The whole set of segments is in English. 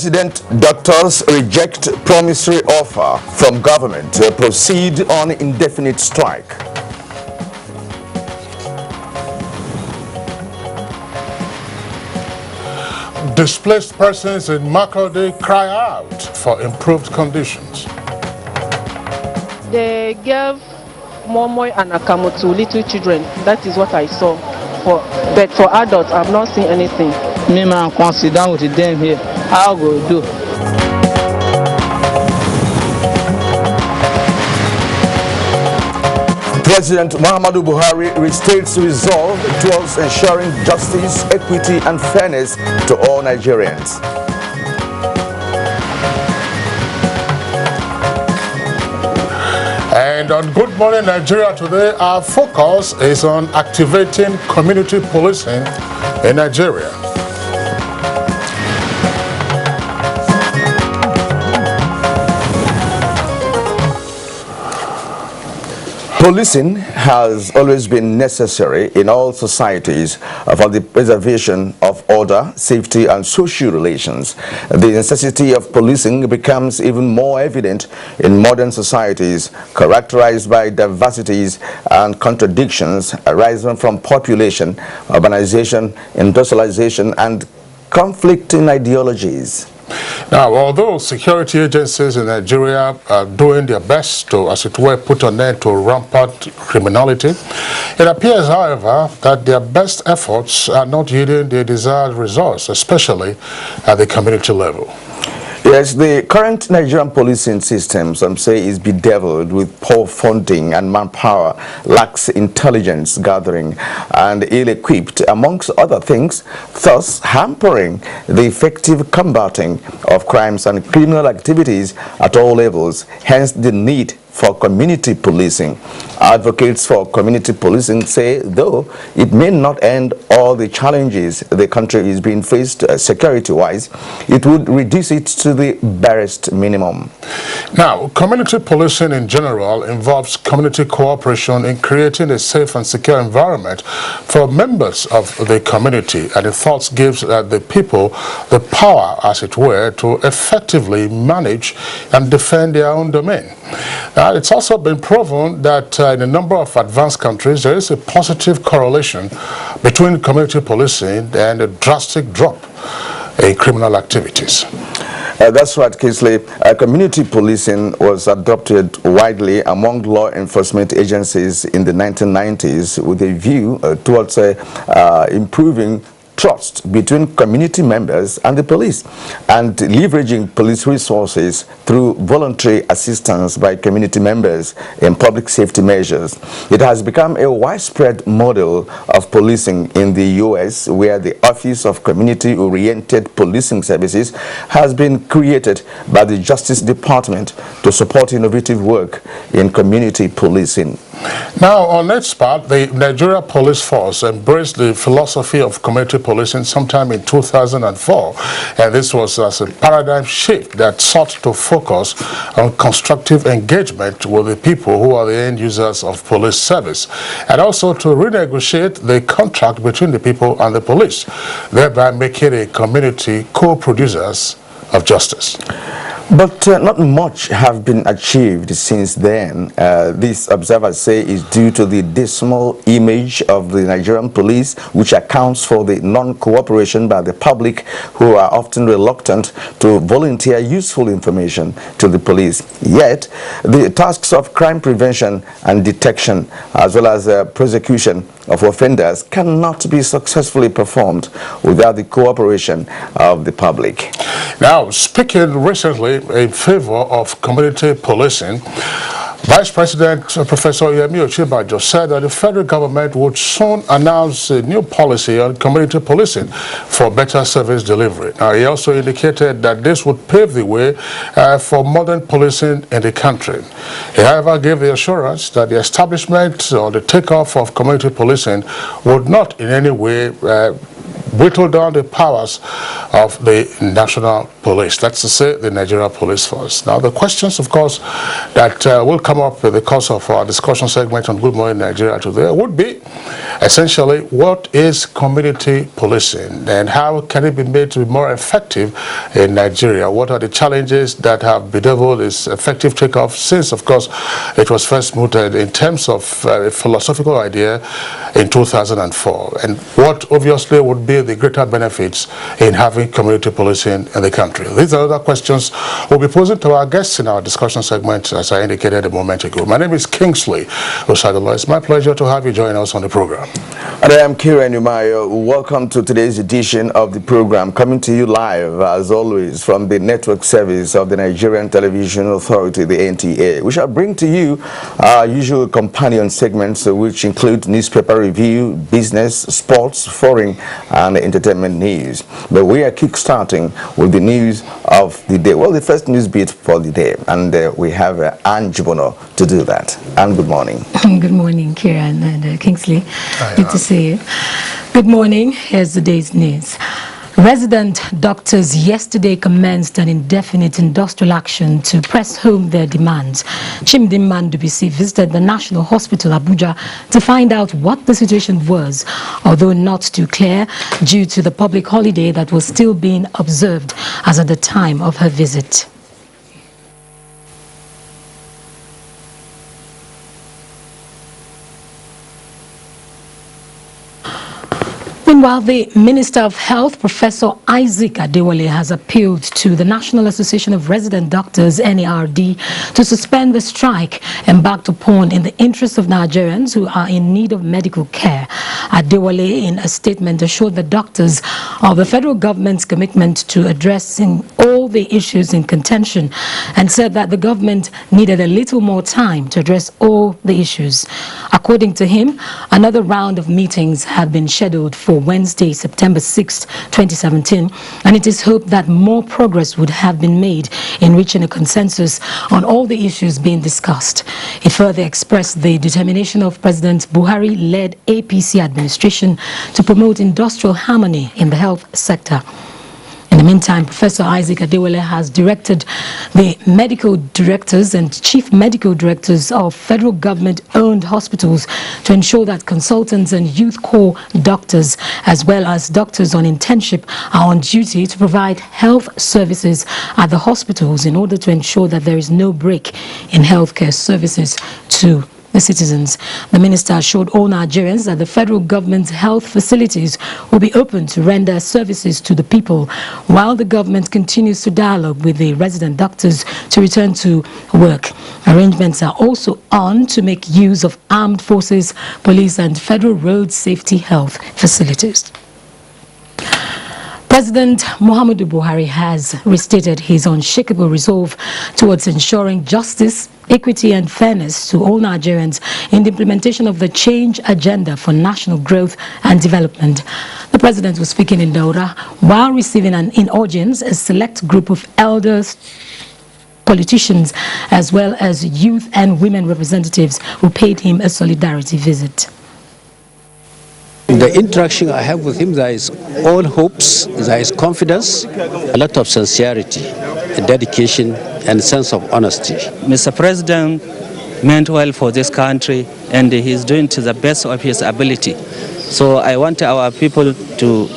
President doctors reject promissory offer from government to proceed on indefinite strike. Displaced persons in Makurdi cry out for improved conditions. They gave Momoy and Akamo to little children. That is what I saw. But for adults, I've not seen anything. Me man can't sit down with them here. I'll go do. President Muhammadu Buhari restates resolve towards ensuring justice, equity, and fairness to all Nigerians. And on Good Morning Nigeria today, our focus is on activating community policing in Nigeria. Policing has always been necessary in all societies for the preservation of order, safety, and social relations. The necessity of policing becomes even more evident in modern societies characterized by diversities and contradictions arising from population, urbanization, industrialization, and conflicting ideologies. Now, although security agencies in Nigeria are doing their best to, as it were, put an end to rampant criminality, it appears, however, that their best efforts are not yielding the desired results, especially at the community level. Yes, the current Nigerian policing system, some say, is bedeviled with poor funding and manpower, lacks intelligence gathering, and ill-equipped, amongst other things, thus hampering the effective combating of crimes and criminal activities at all levels, hence the need for community policing. Advocates for community policing say, though it may not end all the challenges the country is being faced security-wise, it would reduce it to the barest minimum. Now, community policing in general involves community cooperation in creating a safe and secure environment for members of the community, and it thus gives the people the power, as it were, to effectively manage and defend their own domain. It's also been proven that in a number of advanced countries there is a positive correlation between community policing and a drastic drop in criminal activities. That's right, Kingsley. Community policing was adopted widely among law enforcement agencies in the 1990s with a view towards improving trust between community members and the police, and leveraging police resources through voluntary assistance by community members in public safety measures. It has become a widespread model of policing in the U.S., where the Office of Community-Oriented Policing Services has been created by the Justice Department to support innovative work in community policing. Now, on its part, the Nigeria Police Force embraced the philosophy of community policing sometime in 2004, and this was as a paradigm shift that sought to focus on constructive engagement with the people who are the end users of police service, and also to renegotiate the contract between the people and the police, thereby making a community co-producers of justice. But not much have been achieved since then. These observers say is due to the dismal image of the Nigerian police, which accounts for the non-cooperation by the public, who are often reluctant to volunteer useful information to the police. Yet, the tasks of crime prevention and detection, as well as prosecution of offenders, cannot be successfully performed without the cooperation of the public. Now, speaking recently in favor of community policing, Vice President Professor Yemi Osinbajo said that the federal government would soon announce a new policy on community policing for better service delivery. Now, he also indicated that this would pave the way for modern policing in the country. He, however, gave the assurance that the establishment or the takeoff of community policing would not in any way whittle down the powers of the national police, that's to say the Nigeria Police Force. Now, the questions, of course, that will come up in the course of our discussion segment on Good Morning Nigeria today would be, Essentially, what is community policing and how can it be made to be more effective in Nigeria? What are the challenges that have bedeviled its effective takeoff since, of course, it was first mooted in terms of a philosophical idea in 2004? And what obviously would be the greater benefits in having community policing in the country? These are other questions we'll be posing to our guests in our discussion segment, as I indicated a moment ago. My name is Kingsley Osadola. It's my pleasure to have you join us on the program. And I am Kieran Umayo. Welcome to today's edition of the program, coming to you live, as always, from the network service of the Nigerian Television Authority, the NTA. We shall bring to you our usual companion segments, which include newspaper review, business, sports, foreign, and entertainment news. But we are kick-starting with the news of the day. Well, the first news beat for the day, and we have Anne Jibono to do that. Anne, good morning. Good morning, Kieran and Kingsley. Good to see you. Good morning. Here's the day's news. Resident doctors yesterday commenced an indefinite industrial action to press home their demands. Chimdim Mandubisi visited the National Hospital, Abuja, to find out what the situation was, although not too clear due to the public holiday that was still being observed as at the time of her visit. Meanwhile, the Minister of Health, Professor Isaac Adewale, has appealed to the National Association of Resident Doctors, NARD, to suspend the strike embarked upon in the interest of Nigerians who are in need of medical care. Adewale, in a statement, assured the doctors of the federal government's commitment to addressing all the issues in contention and said that the government needed a little more time to address all the issues. According to him, another round of meetings have been scheduled for Wednesday, September 6, 2017, and it is hoped that more progress would have been made in reaching a consensus on all the issues being discussed. It further expressed the determination of President Buhari-led APC administration to promote industrial harmony in the health sector. In the meantime, Professor Isaac Adewale has directed the medical directors and chief medical directors of federal government-owned hospitals to ensure that consultants and youth corps doctors, as well as doctors on internship, are on duty to provide health services at the hospitals in order to ensure that there is no break in healthcare services to the citizens. The minister assured all Nigerians that the federal government's health facilities will be open to render services to the people, while the government continues to dialogue with the resident doctors to return to work. Arrangements are also on to make use of armed forces, police and federal road safety health facilities. President Muhammadu Buhari has restated his unshakable resolve towards ensuring justice, equity and fairness to all Nigerians in the implementation of the change agenda for national growth and development. The president was speaking in Daura while receiving in audience a select group of elders, politicians, as well as youth and women representatives who paid him a solidarity visit. The interaction I have with him, there is all hopes, there is confidence, a lot of sincerity, dedication, and sense of honesty. Mr. President meant well for this country, and he's doing to the best of his ability. So I want our people to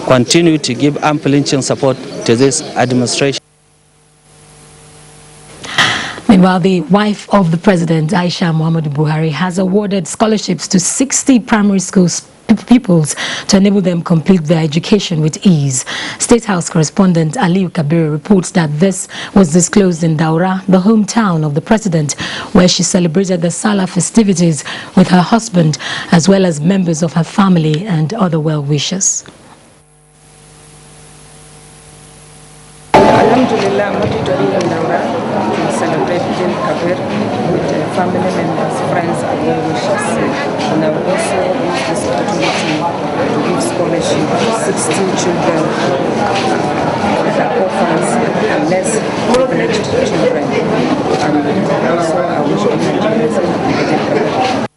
continue to give unflinching support to this administration. Meanwhile, the wife of the president, Aisha Muhammadu Buhari, has awarded scholarships to 60 primary schools pupils to enable them complete their education with ease. State House correspondent Aliu Kabir reports that this was disclosed in Daura, the hometown of the president, where she celebrated the Salah festivities with her husband, as well as members of her family and other well-wishers. Alhamdulillah, I'm not doing in Daura to celebrate Eid Kabir with family members, friends, and well-wishers. And I will also use this opportunity to give scholarship to 60 children that are orphans and less privileged children. And also I wish all Nigerians a happy Eid.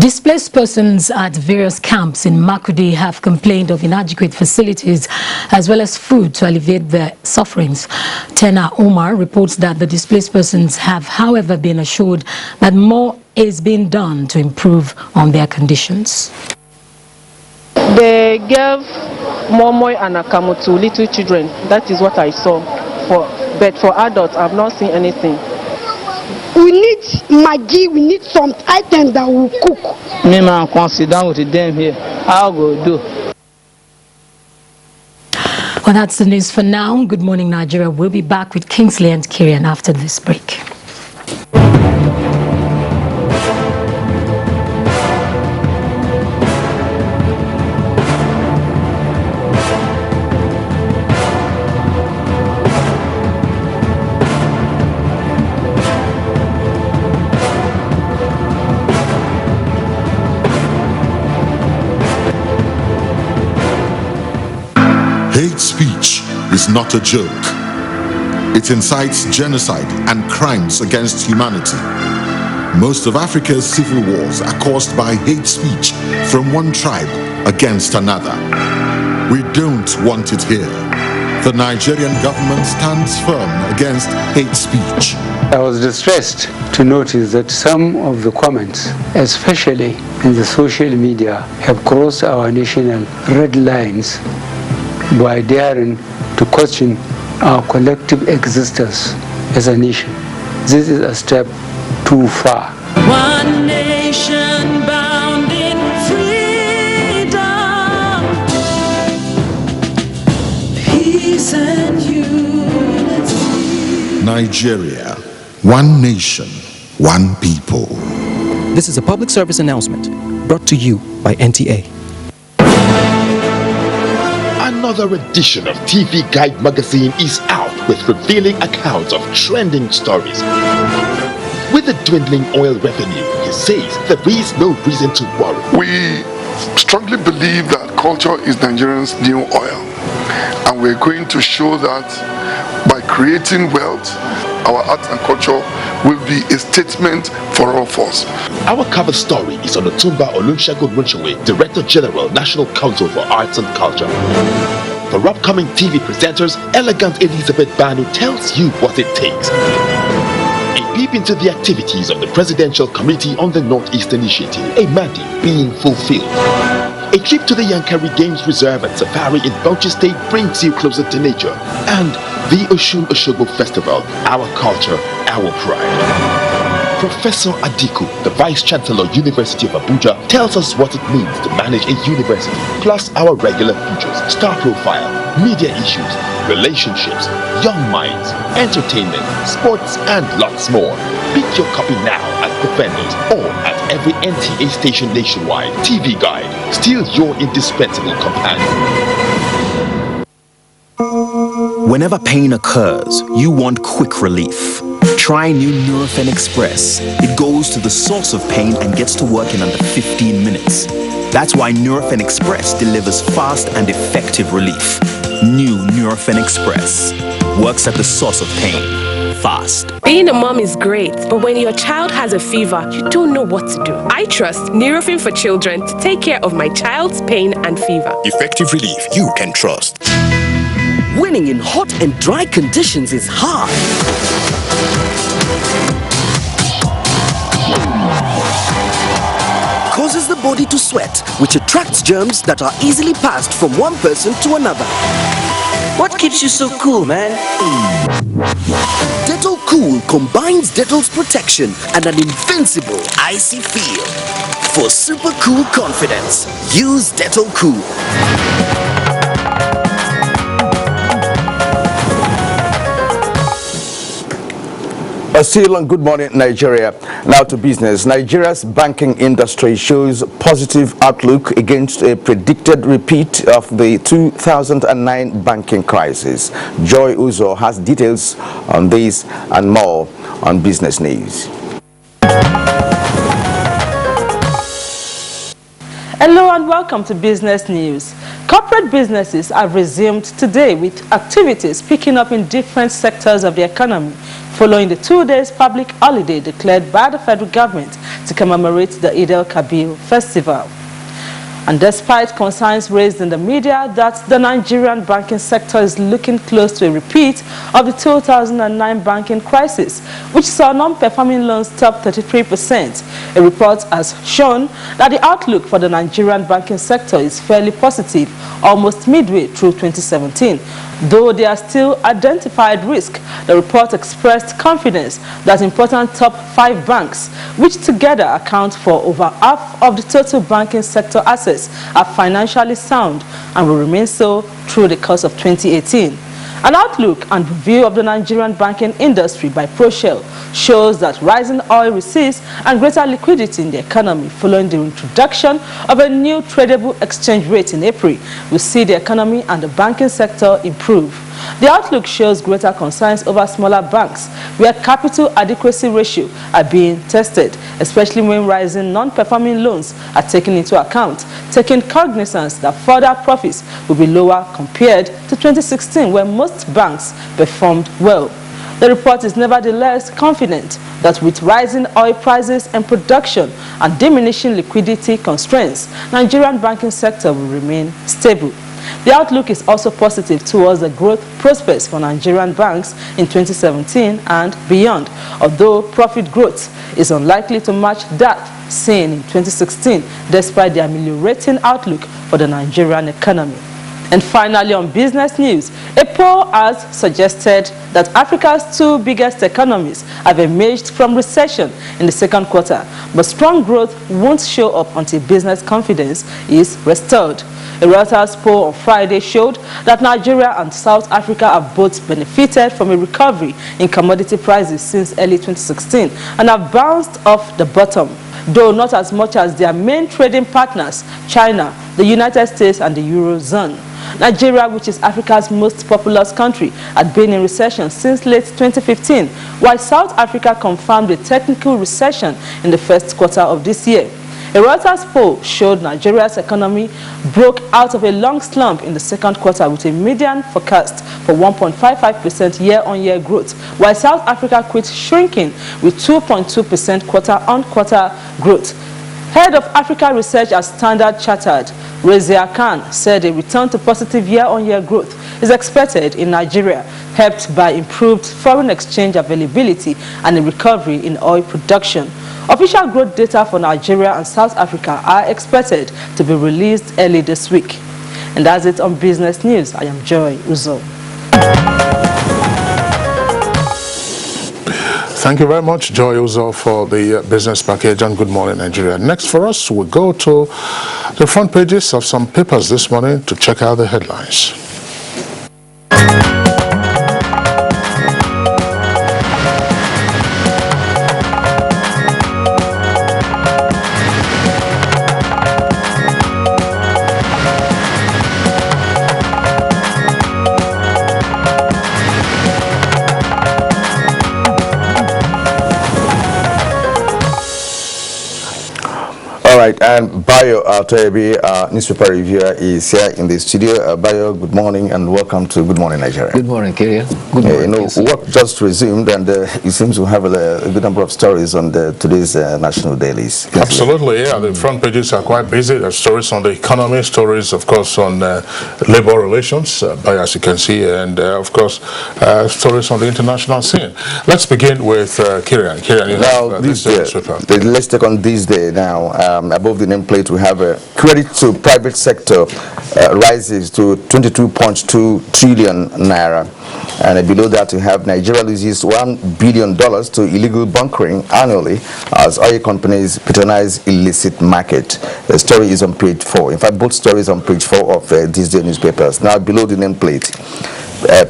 Displaced persons at various camps in Makurdi have complained of inadequate facilities as well as food to alleviate their sufferings. Tena Omar reports that the displaced persons have, however, been assured that more is being done to improve on their conditions. They gave Momoy and Akamu to little children. That is what I saw. But for adults, I've not seen anything. We need Maggi, we need some items that will cook. Me man, come sit down with them here. I'll go do. Well, that's the news for now. Good morning, Nigeria. We'll be back with Kingsley and Kirian after this break. Hate speech is not a joke. It incites genocide and crimes against humanity. Most of Africa's civil wars are caused by hate speech from one tribe against another. We don't want it here. The Nigerian government stands firm against hate speech. I was distressed to notice that some of the comments, especially in the social media, have crossed our national red lines by daring to question our collective existence as a nation. This is a step too far. One nation bound in freedom, peace and unity. Nigeria, one nation, one people. This is a public service announcement brought to you by NTA. Another edition of TV Guide magazine is out with revealing accounts of trending stories. With the dwindling oil revenue, he says there is no reason to worry. We strongly believe that culture is Nigerians' new oil, and we're going to show that by creating wealth, our art and culture will be a statement for all of us. Our cover story is on Otumba Olusegun Runchewe, Director General, National Council for Arts and Culture. For upcoming TV presenters, Elegant Elizabeth Banu tells you what it takes. A peep into the activities of the Presidential Committee on the Northeast Initiative, a mandate being fulfilled. A trip to the Yankari Games Reserve and Safari in Bauchi State brings you closer to nature. And the Oshun Oshogo Festival, our culture, our pride. Professor Adiku, the Vice Chancellor, University of Abuja, tells us what it means to manage a university, plus our regular features, star profile, media issues, relationships, young minds, entertainment, sports, and lots more. Pick your copy now at the vendors or at every NTA station nationwide. TV Guide, still your indispensable companion. Whenever pain occurs, you want quick relief. Try new Nurofen Express. It goes to the source of pain and gets to work in under 15 minutes. That's why Nurofen Express delivers fast and effective relief. New Nurofen Express works at the source of pain. Fast. Being a mom is great, but when your child has a fever, you don't know what to do. I trust Nurofen for Children to take care of my child's pain and fever. Effective relief you can trust. Winning in hot and dry conditions is hard. Causes the body to sweat, which attracts germs that are easily passed from one person to another. What keeps you so cool, man? Dettol Cool combines Dettol's protection and an invincible icy feel. For super cool confidence, use Dettol Cool. Still on Good Morning Nigeria. Now to business. Nigeria's banking industry shows positive outlook against a predicted repeat of the 2009 banking crisis. Joy Uzo has details on this and more on Business News. Hello and welcome to Business News. Corporate businesses have resumed today with activities picking up in different sectors of the economy following the 2 days public holiday declared by the federal government to commemorate the Eid al-Kabir festival. And despite concerns raised in the media that the Nigerian banking sector is looking close to a repeat of the 2009 banking crisis, which saw non-performing loans top 33%, a report has shown that the outlook for the Nigerian banking sector is fairly positive almost midway through 2017. Though there are still identified risks, the report expressed confidence that important top 5 banks, which together account for over half of the total banking sector assets, are financially sound and will remain so through the course of 2018. An outlook and review of the Nigerian banking industry by ProShell shows that rising oil receipts and greater liquidity in the economy following the introduction of a new tradable exchange rate in April will see the economy and the banking sector improve. The outlook shows greater concerns over smaller banks where capital adequacy ratio are being tested, especially when rising non-performing loans are taken into account, taking cognizance that further profits will be lower compared to 2016 when most banks performed well. The report is nevertheless confident that with rising oil prices and production and diminishing liquidity constraints, Nigerian banking sector will remain stable. The outlook is also positive towards the growth prospects for Nigerian banks in 2017 and beyond, although profit growth is unlikely to match that seen in 2016, despite the ameliorating outlook for the Nigerian economy. And finally, on business news, a poll has suggested that Africa's 2 biggest economies have emerged from recession in the second quarter, but strong growth won't show up until business confidence is restored. A Reuters poll on Friday showed that Nigeria and South Africa have both benefited from a recovery in commodity prices since early 2016 and have bounced off the bottom, though not as much as their main trading partners, China, the United States and the Eurozone. Nigeria, which is Africa's most populous country, had been in recession since late 2015, while South Africa confirmed a technical recession in the first quarter of this year. A Reuters poll showed Nigeria's economy broke out of a long slump in the second quarter with a median forecast for 1.55% year-on-year growth, while South Africa quit shrinking with 2.2% quarter-on-quarter growth. Head of Africa Research at Standard Chartered, Razia Khan, said a return to positive year-on-year growth is expected in Nigeria, helped by improved foreign exchange availability and a recovery in oil production. Official growth data for Nigeria and South Africa are expected to be released early this week. And that's it on Business News. I am Joy Uzo. Thank you very much, Joy Uzo, for the business package, and good morning, Nigeria. Next for us, we go to the front pages of some papers this morning to check out the headlines. Right, and Bayo Toyebi, newspaper reviewer, is here in the studio. Bayo, good morning and welcome to Good Morning Nigeria. Good morning, Kyria. Good morning. Work just resumed, and it seems we have a good number of stories on today's national dailies. Absolutely, yeah. The front pages are quite busy. There's stories on the economy, stories, of course, on labor relations, as you can see, and of course, stories on the international scene. Let's begin with Kyria. Kyria, now, let's take on this day now. Above the nameplate, we have credit to private sector rises to 22.2 trillion naira. And below that, we have Nigeria loses $1 billion to illegal bunkering annually as oil companies patronize illicit market. The story is on page 4. In fact, both stories on page 4 of these day newspapers. Now, below the nameplate,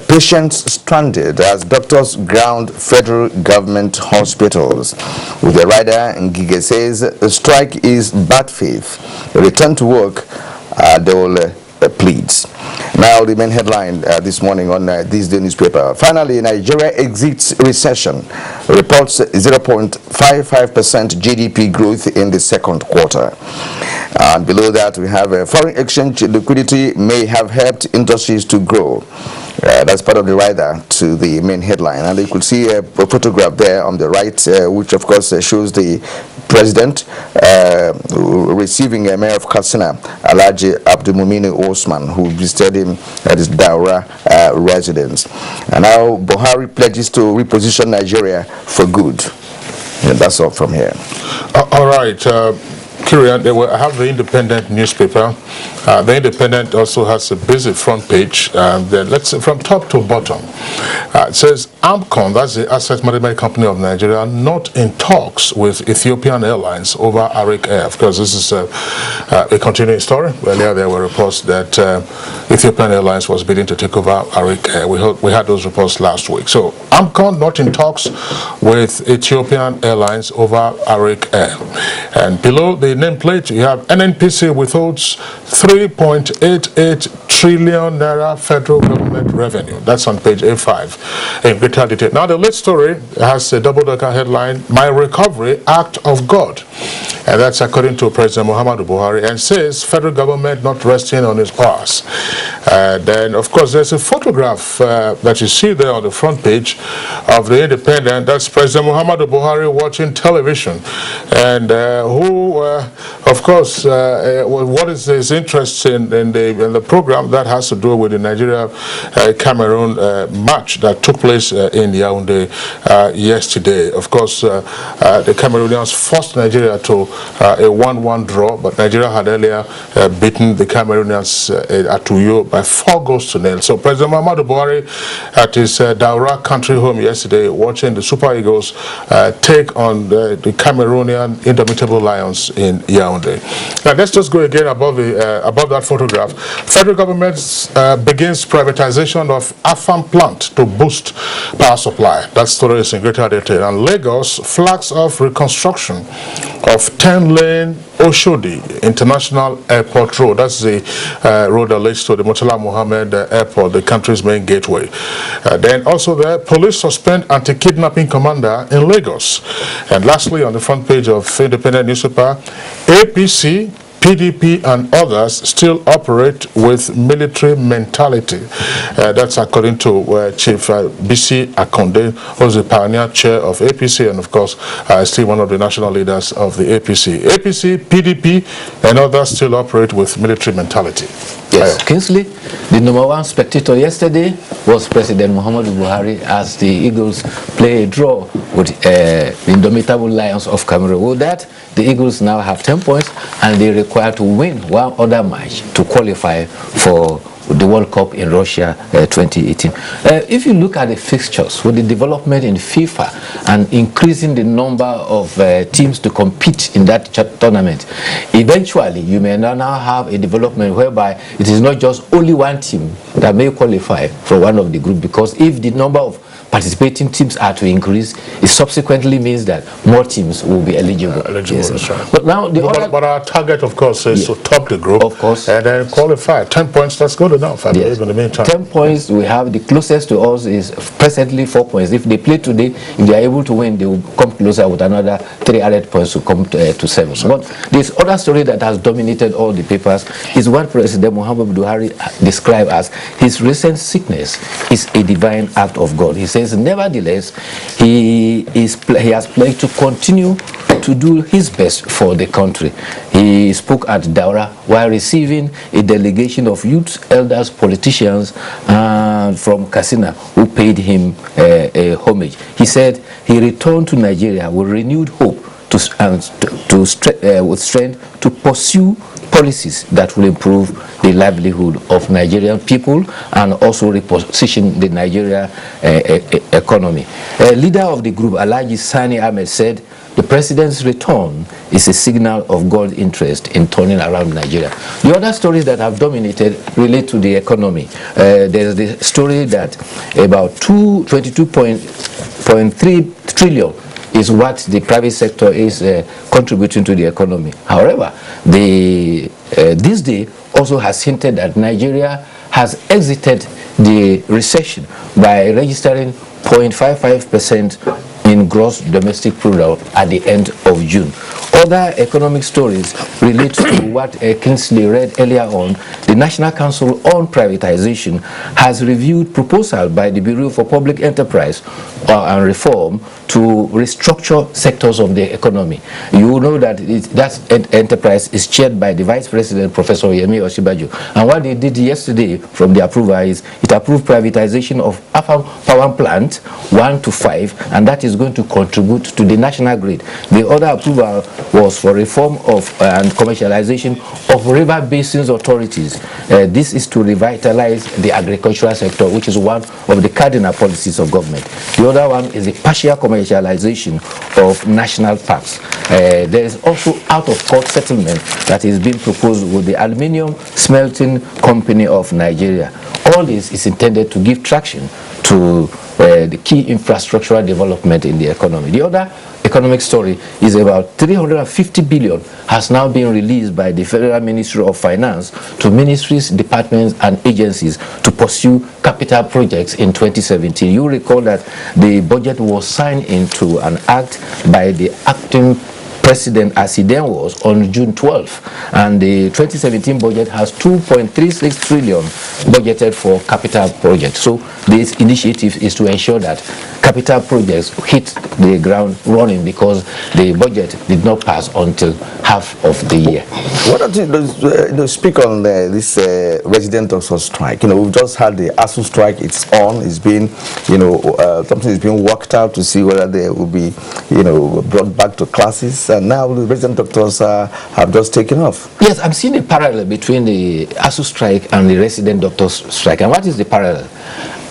patients stranded as doctors ground federal government hospitals. With the rider, Ngige says the strike is bad faith. Return to work, Deole pleads. Now the main headline this morning on this day newspaper. Finally, Nigeria exits recession. Reports 0.55% GDP growth in the second quarter. And below that, we have foreign exchange liquidity may have helped industries to grow. That's part of the rider to the main headline. And you could see a photograph there on the right, which of course shows the president receiving a mayor of Katsina, Alhaji Abdulmuminu Osman, who visited him at his Daura residence. And now Buhari pledges to reposition Nigeria for good. And that's all from here. All right. Kirian, I have the Independent newspaper. The Independent also has a busy front page. Let's see, from top to bottom. It says AMCON, that's the Asset Management Company of Nigeria, not in talks with Ethiopian Airlines over Arik Air. Of course, this is a continuing story. Earlier there were reports that Ethiopian Airlines was bidding to take over Arik Air. We had those reports last week. So AMCON not in talks with Ethiopian Airlines over Arik Air. And below the nameplate, you have NNPC withholds 3.88 trillion naira federal government revenue. That's on page A5 in greater detail. Now the lead story has a double-decker headline, My Recovery, Act of God. And that's according to President Muhammadu Buhari, and says federal government not resting on its arse. Then, of course, there's a photograph that you see there on the front page of the Independent. That's President Muhammadu Buhari watching television. And who, of course, what is his interest in the program that has to do with the Nigeria-Cameroon match that took place in Yaoundé yesterday. Of course, the Cameroonians forced Nigeria to a 1-1 draw, but Nigeria had earlier beaten the Cameroonians at Uyo by 4-0. So President Muhammadu Buhari at his Daura country home yesterday watching the Super Eagles take on the Cameroonian Indomitable Lions in Yaoundé. Now let's just go again above that photograph. Federal government begins privatization of Afam plant to boost power supply. That story is in greater detail. And Lagos flags off reconstruction of 10-lane Oshodi International Airport Road. That's the road that leads to the Murtala Mohammed Airport, the country's main gateway. Then also there, police suspend anti-kidnapping commander in Lagos. And lastly, on the front page of Independent newspaper, APC, PDP and others still operate with military mentality. That's according to Chief BC Akonde, who's the pioneer chair of APC and of course still one of the national leaders of the APC. APC, PDP and others still operate with military mentality. Yes, Kingsley, the #1 spectator yesterday was President Muhammadu Buhari as the Eagles play a draw with the Indomitable Lions of Cameroon. With that, the Eagles now have 10 points and they require to win one other match to qualify for the World Cup in Russia 2018. If you look at the fixtures with the development in FIFA and increasing the number of teams to compete in that tournament, eventually you may now have a development whereby it is not just only one team that may qualify for one of the group, because if the number of participating teams are to increase, it subsequently means that more teams will be eligible. Yes. That's right. But now but our target, of course, is to top the group, of course, and then qualify. 10 points, that's good enough. I believe in the meantime. 10 points, we have the closest to us is presently 4 points. If they play today, if they are able to win, they will come closer with another 3 added points to come to 7. But this other story that has dominated all the papers is what President Muhammadu Buhari described as his recent sickness is a divine act of God. He says, nevertheless, he has pledged to continue to do his best for the country. He spoke at Daura while receiving a delegation of youth, elders, politicians from Katsina who paid him homage. He said he returned to Nigeria with renewed hope with strength to pursue policies that will improve the livelihood of Nigerian people and also reposition the Nigeria economy. Leader of the group, Alhaji Sani Ahmed, said the president's return is a signal of God's interest in turning around Nigeria. The other stories that have dominated relate to the economy. There's the story that about 22.3 trillion is what the private sector is contributing to the economy. However, this day also has hinted that Nigeria has exited the recession by registering 0.55% in gross domestic product at the end of June. Other economic stories relate to what Kingsley read earlier on. The National Council on Privatization has reviewed proposal by the Bureau for Public Enterprise and Reform to restructure sectors of the economy. You know that that enterprise is chaired by the Vice President, Professor Yemi Osinbajo. And what they did yesterday from the approval is it approved privatization of Afam power plant 1 to 5, and that is going to contribute to the national grid. The other approval was for reform of and commercialization of river basins authorities. This is to revitalize the agricultural sector, which is one of the cardinal policies of government. The other one is the partial commercialization of national parks. There is also out-of-court settlement that is being proposed with the Aluminium Smelting Company of Nigeria. All this is intended to give traction to the key infrastructural development in the economy. The other economic story is about 350 billion has now been released by the Federal Ministry of Finance to ministries, departments and agencies to pursue capital projects in 2017. You recall that the budget was signed into an act by the acting president, as he then was, on June 12th, and the 2017 budget has 2.36 trillion budgeted for capital projects. So this initiative is to ensure that capital projects hit the ground running, because the budget did not pass until half of the year. What do you speak on this resident doctor strike? We've just had the ASU strike. It's on. It's been, something is being worked out to see whether they will be, brought back to classes. And now the resident doctors have just taken off. Yes, I'm seeing a parallel between the ASU strike and the resident doctors strike. And what is the parallel?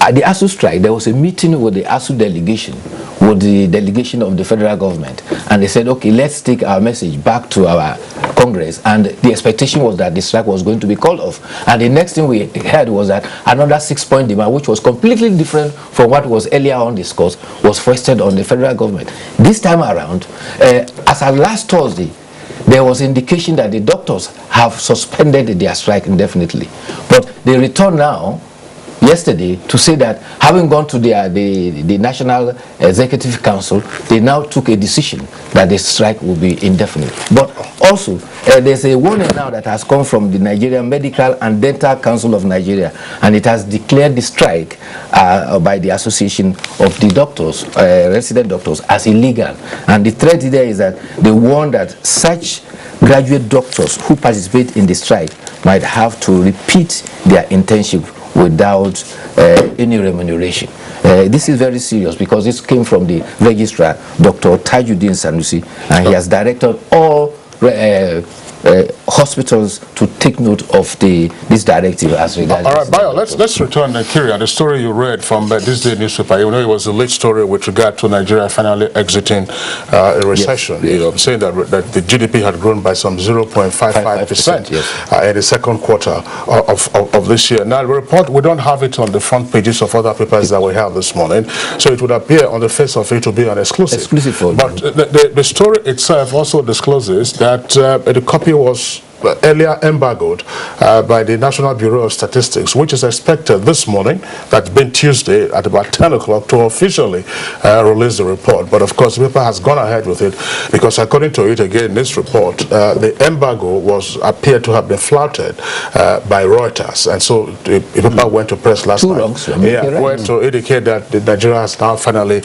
At the ASU strike, there was a meeting with the ASU delegation, with the delegation of the federal government, and they said, okay, let's take our message back to our Congress, and the expectation was that the strike was going to be called off. And the next thing we heard was that another 6-point demand, which was completely different from what was earlier on discussed, was foisted on the federal government. This time around, as of last Thursday, there was indication that the doctors have suspended their strike indefinitely. But they return now, yesterday, to say that having gone to the National Executive Council, they now took a decision that the strike will be indefinite. But also, there's a warning now that has come from the Nigerian Medical and Dental Council of Nigeria, and it has declared the strike by the Association of the Doctors, resident doctors, as illegal. And the threat there is that they warn that such graduate doctors who participate in the strike might have to repeat their internship without any remuneration. This is very serious, because this came from the registrar, Dr. Tajuddin Sanusi, and he has directed all hospitals to take note of this directive as regards. All right, Bayo, let's return to Kyria, the story you read from this day newspaper. You know, it was a late story with regard to Nigeria finally exiting a recession. Yes. Saying that the GDP had grown by some 0.55% in the second quarter of this year. Now, the report, we don't have it on the front pages of other papers that we have this morning, so it would appear on the face of it to be an exclusive. But the story itself also discloses that the copy was earlier embargoed by the National Bureau of Statistics, which is expected this morning, that's been Tuesday, at about 10 o'clock to officially release the report. But of course, the paper has gone ahead with it, because according to it, again, this report, the embargo appeared to have been flouted by Reuters. And so the paper went to press last night. Went to indicate that Nigeria has now finally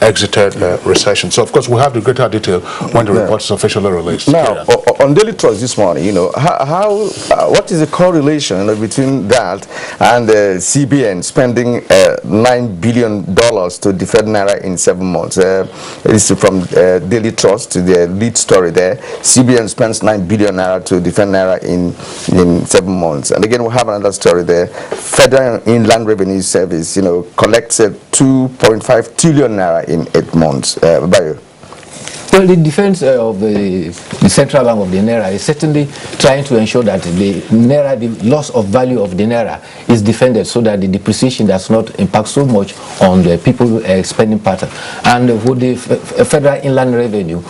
exited recession. So of course, we have the greater detail when the report is officially released. Now, on Daily Trust this morning, what is the correlation between that and CBN spending $9 billion to defend Naira in 7 months? This is from Daily Trust, the lead story there. CBN spends 9 billion Naira to defend Naira in 7 months. And again, we have another story there. Federal Inland Revenue Service, collects 2.5 trillion Naira in 8 months. Bayo. Well, the defense of the Central Bank of the Naira is certainly trying to ensure that the Naira, the loss of value of the Naira is defended, so that the depreciation does not impact so much on the people's spending pattern. And with the Federal Inland Revenue,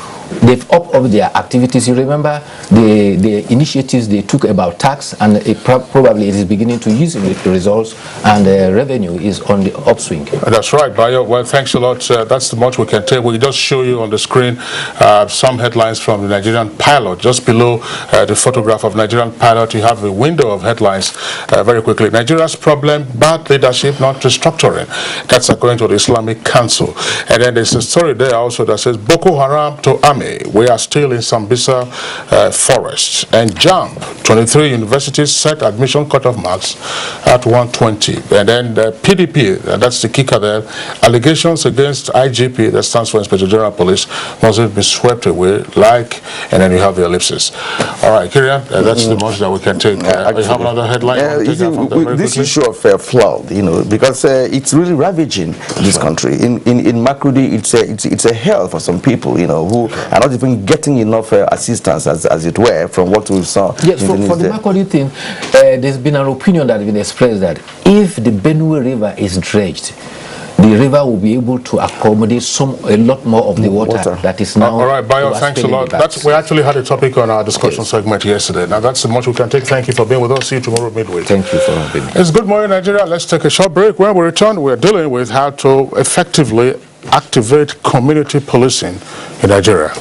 they've upped up their activities. You remember the initiatives they took about tax, and probably it is beginning to use results, and revenue is on the upswing. That's right, Bayo. Well, thanks a lot. That's the much we can take. We'll just show you on the screen some headlines from the Nigerian Pilot. Just below the photograph of Nigerian Pilot, you have a window of headlines very quickly. Nigeria's problem, bad leadership, not restructuring. That's according to the Islamic Council. And then there's a story there also that says Boko Haram to army. We are still in Sambisa forests. And JAMB, 23 universities set admission cutoff marks at 120. And then the PDP, that's the kicker there, allegations against IGP, that stands for Inspector General Police, must be swept away, and then you have the ellipsis. All right, Kirian, that's the most that we can take. You have another headline? This issue of flood, because it's really ravaging this country. In Makurdi, it's a hell for some people, who are not even getting enough assistance, as it were, from what we saw. Yes, for the Makurdi thing, there's been an opinion that has been expressed that if the Benue River is dredged, the river will be able to accommodate a lot more of the water that is now. All right, Bayo, thanks a lot. We actually had a topic on our discussion segment yesterday. Now that's the much we can take. Thank you for being with us. See you tomorrow midweek. Thank you for having me. It's Good Morning Nigeria. Let's take a short break. When we return, we're dealing with how to effectively activate community policing in Nigeria.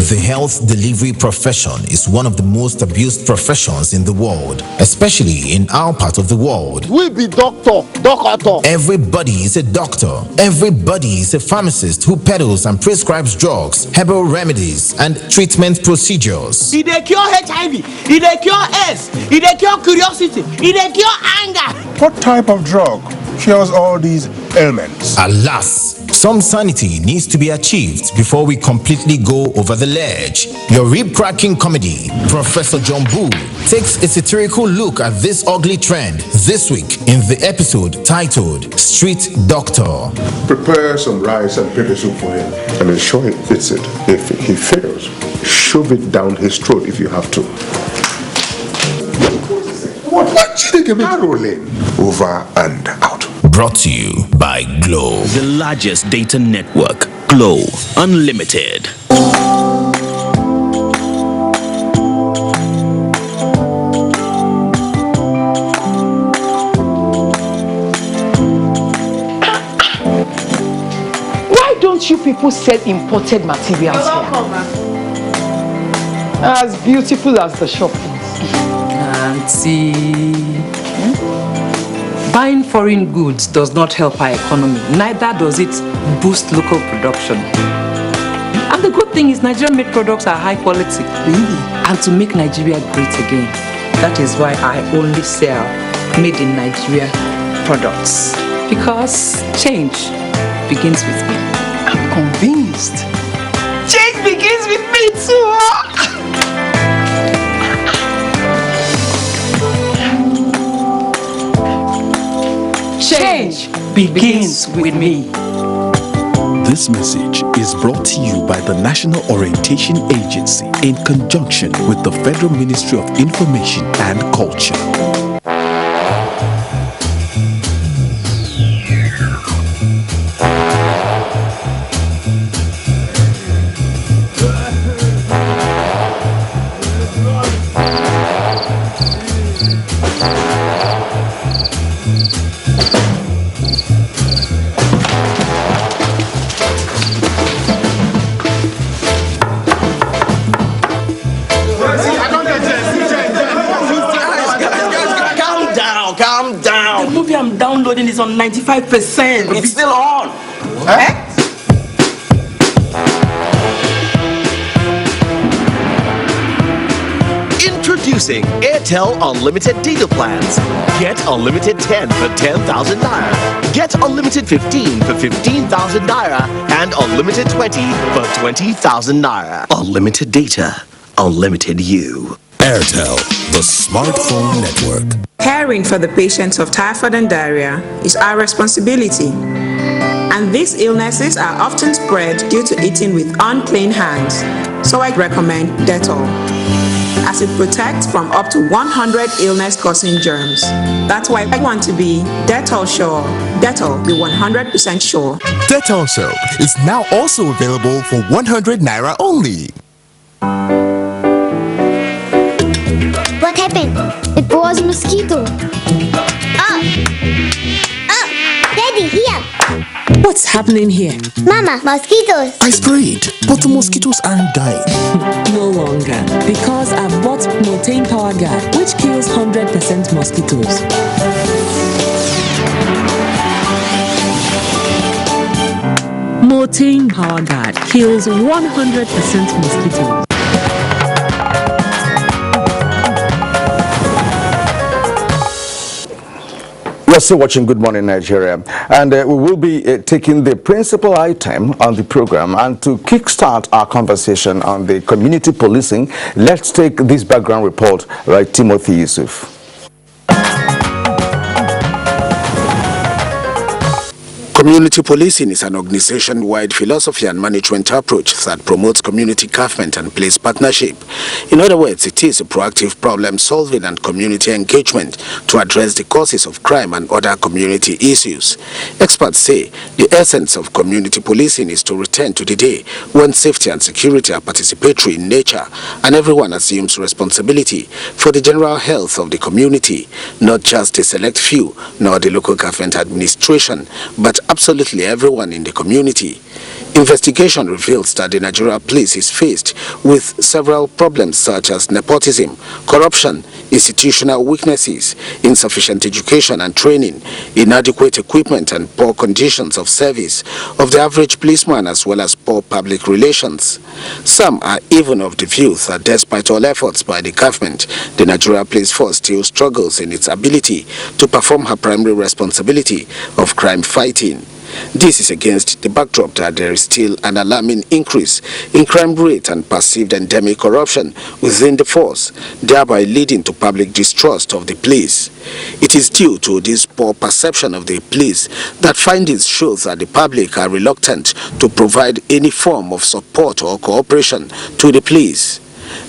The health delivery profession is one of the most abused professions in the world, especially in our part of the world. We be doctor. Everybody is a doctor. Everybody is a pharmacist who peddles and prescribes drugs, herbal remedies, and treatment procedures. It dey cure HIV, it dey cure AIDS, it dey cure curiosity, it dey cure anger. What type of drug cures all these ailments? Alas, some sanity needs to be achieved before we completely go over the ledge. Your rib-cracking comedy, Professor John Boo, takes a satirical look at this ugly trend this week in the episode titled Street Doctor. Prepare some rice and pepper soup for him and ensure he eats it. If he fails, shove it down his throat if you have to. Rolling over and out. Brought to you by Glow, the largest data network. Glow Unlimited. Why don't you people sell imported materials here? As beautiful as the shop is. Auntie, buying foreign goods does not help our economy. Neither does it boost local production. And the good thing is Nigerian-made products are high quality. Really? And to make Nigeria great again. That is why I only sell made in Nigeria products. Because change begins with me. I'm convinced. Change begins with me too. Change begins with me. This message is brought to you by the National Orientation Agency in conjunction with the Federal Ministry of Information and Culture. I'm downloading is on 95%. It's still on. Eh? Introducing Airtel Unlimited Data Plans. Get Unlimited 10 for 10,000 Naira. Get Unlimited 15 for 15,000 Naira. And Unlimited 20 for 20,000 Naira. Unlimited data. Unlimited you. Airtel, the smartphone network. Caring for the patients of typhoid and diarrhea is our responsibility. And and these illnesses are often spread due to eating with unclean hands. So I recommend Dettol, as it protects from up to 100 illness-causing germs. That's why I want to be Dettol sure. Dettol, be 100% sure. Dettol soap is now also available for 100 Naira only. What happened? It was a mosquito. Daddy, here. What's happening here? Mama, mosquitoes. I sprayed, but the mosquitoes aren't dying. No longer, because I've bought Motain Power Guard, which kills 100% mosquitoes. Motain Power Guard kills 100% mosquitoes. You're still watching Good Morning Nigeria, and we will be taking the principal item on the program. And to kickstart our conversation on the community policing, let's take this background report by Timothy Yusuf. Community policing is an organization-wide philosophy and management approach that promotes community government and police partnership. In other words, it is a proactive problem-solving and community engagement to address the causes of crime and other community issues. Experts say the essence of community policing is to return to the day when safety and security are participatory in nature and everyone assumes responsibility for the general health of the community, not just a select few nor the local government administration, but absolutely everyone in the community. Investigation reveals that the Nigeria police is faced with several problems such as nepotism, corruption, institutional weaknesses, insufficient education and training, inadequate equipment and poor conditions of service of the average policeman, as well as poor public relations. Some are even of the view that despite all efforts by the government, the Nigeria Police Force still struggles in its ability to perform her primary responsibility of crime fighting. This is against the backdrop that there is still an alarming increase in crime rate and perceived endemic corruption within the force, thereby leading to public distrust of the police. It is due to this poor perception of the police that findings show that the public are reluctant to provide any form of support or cooperation to the police.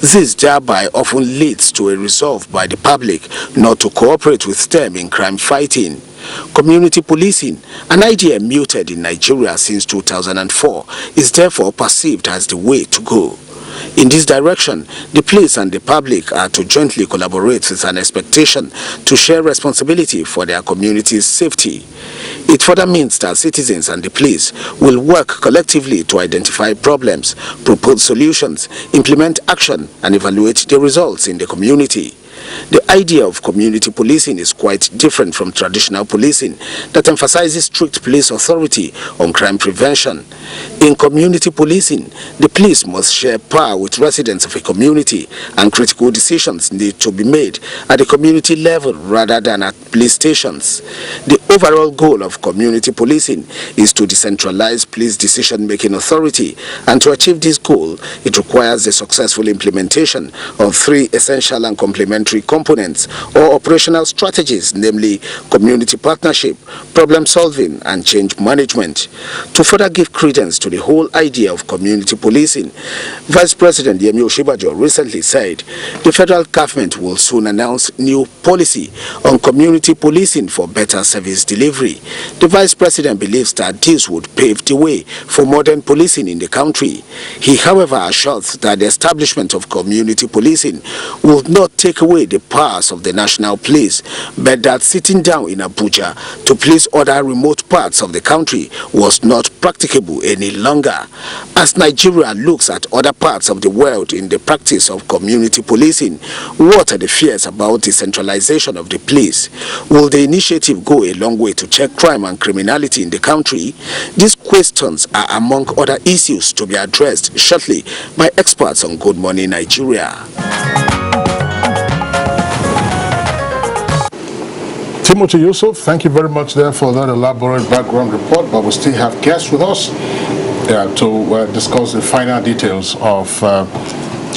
This thereby often leads to a resolve by the public not to cooperate with them in crime fighting. Community policing, an idea muted in Nigeria since 2004, is therefore perceived as the way to go. In this direction, the police and the public are to jointly collaborate with an expectation to share responsibility for their community's safety. It further means that citizens and the police will work collectively to identify problems, propose solutions, implement action, and evaluate the results in the community. The idea of community policing is quite different from traditional policing that emphasizes strict police authority on crime prevention. In community policing, the police must share power with residents of a community, and critical decisions need to be made at the community level rather than at police stations. The overall goal of community policing is to decentralize police decision-making authority, and to achieve this goal, it requires the successful implementation of three essential and complementary components or operational strategies, namely community partnership, problem solving, and change management. To further give credence to the whole idea of community policing, Vice President Yemi Osinbajo recently said the federal government will soon announce new policy on community policing for better service delivery. The Vice President believes that this would pave the way for modern policing in the country. He, however, assured that the establishment of community policing will not take away the powers of the national police, but that sitting down in Abuja to police other remote parts of the country was not practicable any longer. As Nigeria looks at other parts of the world in the practice of community policing, what are the fears about decentralization of the police? Will the initiative go a long way to check crime and criminality in the country? These questions are among other issues to be addressed shortly by experts on Good Morning Nigeria. Timothy Yusuf, thank you very much there for that elaborate background report, but we still have guests with us to discuss the final details of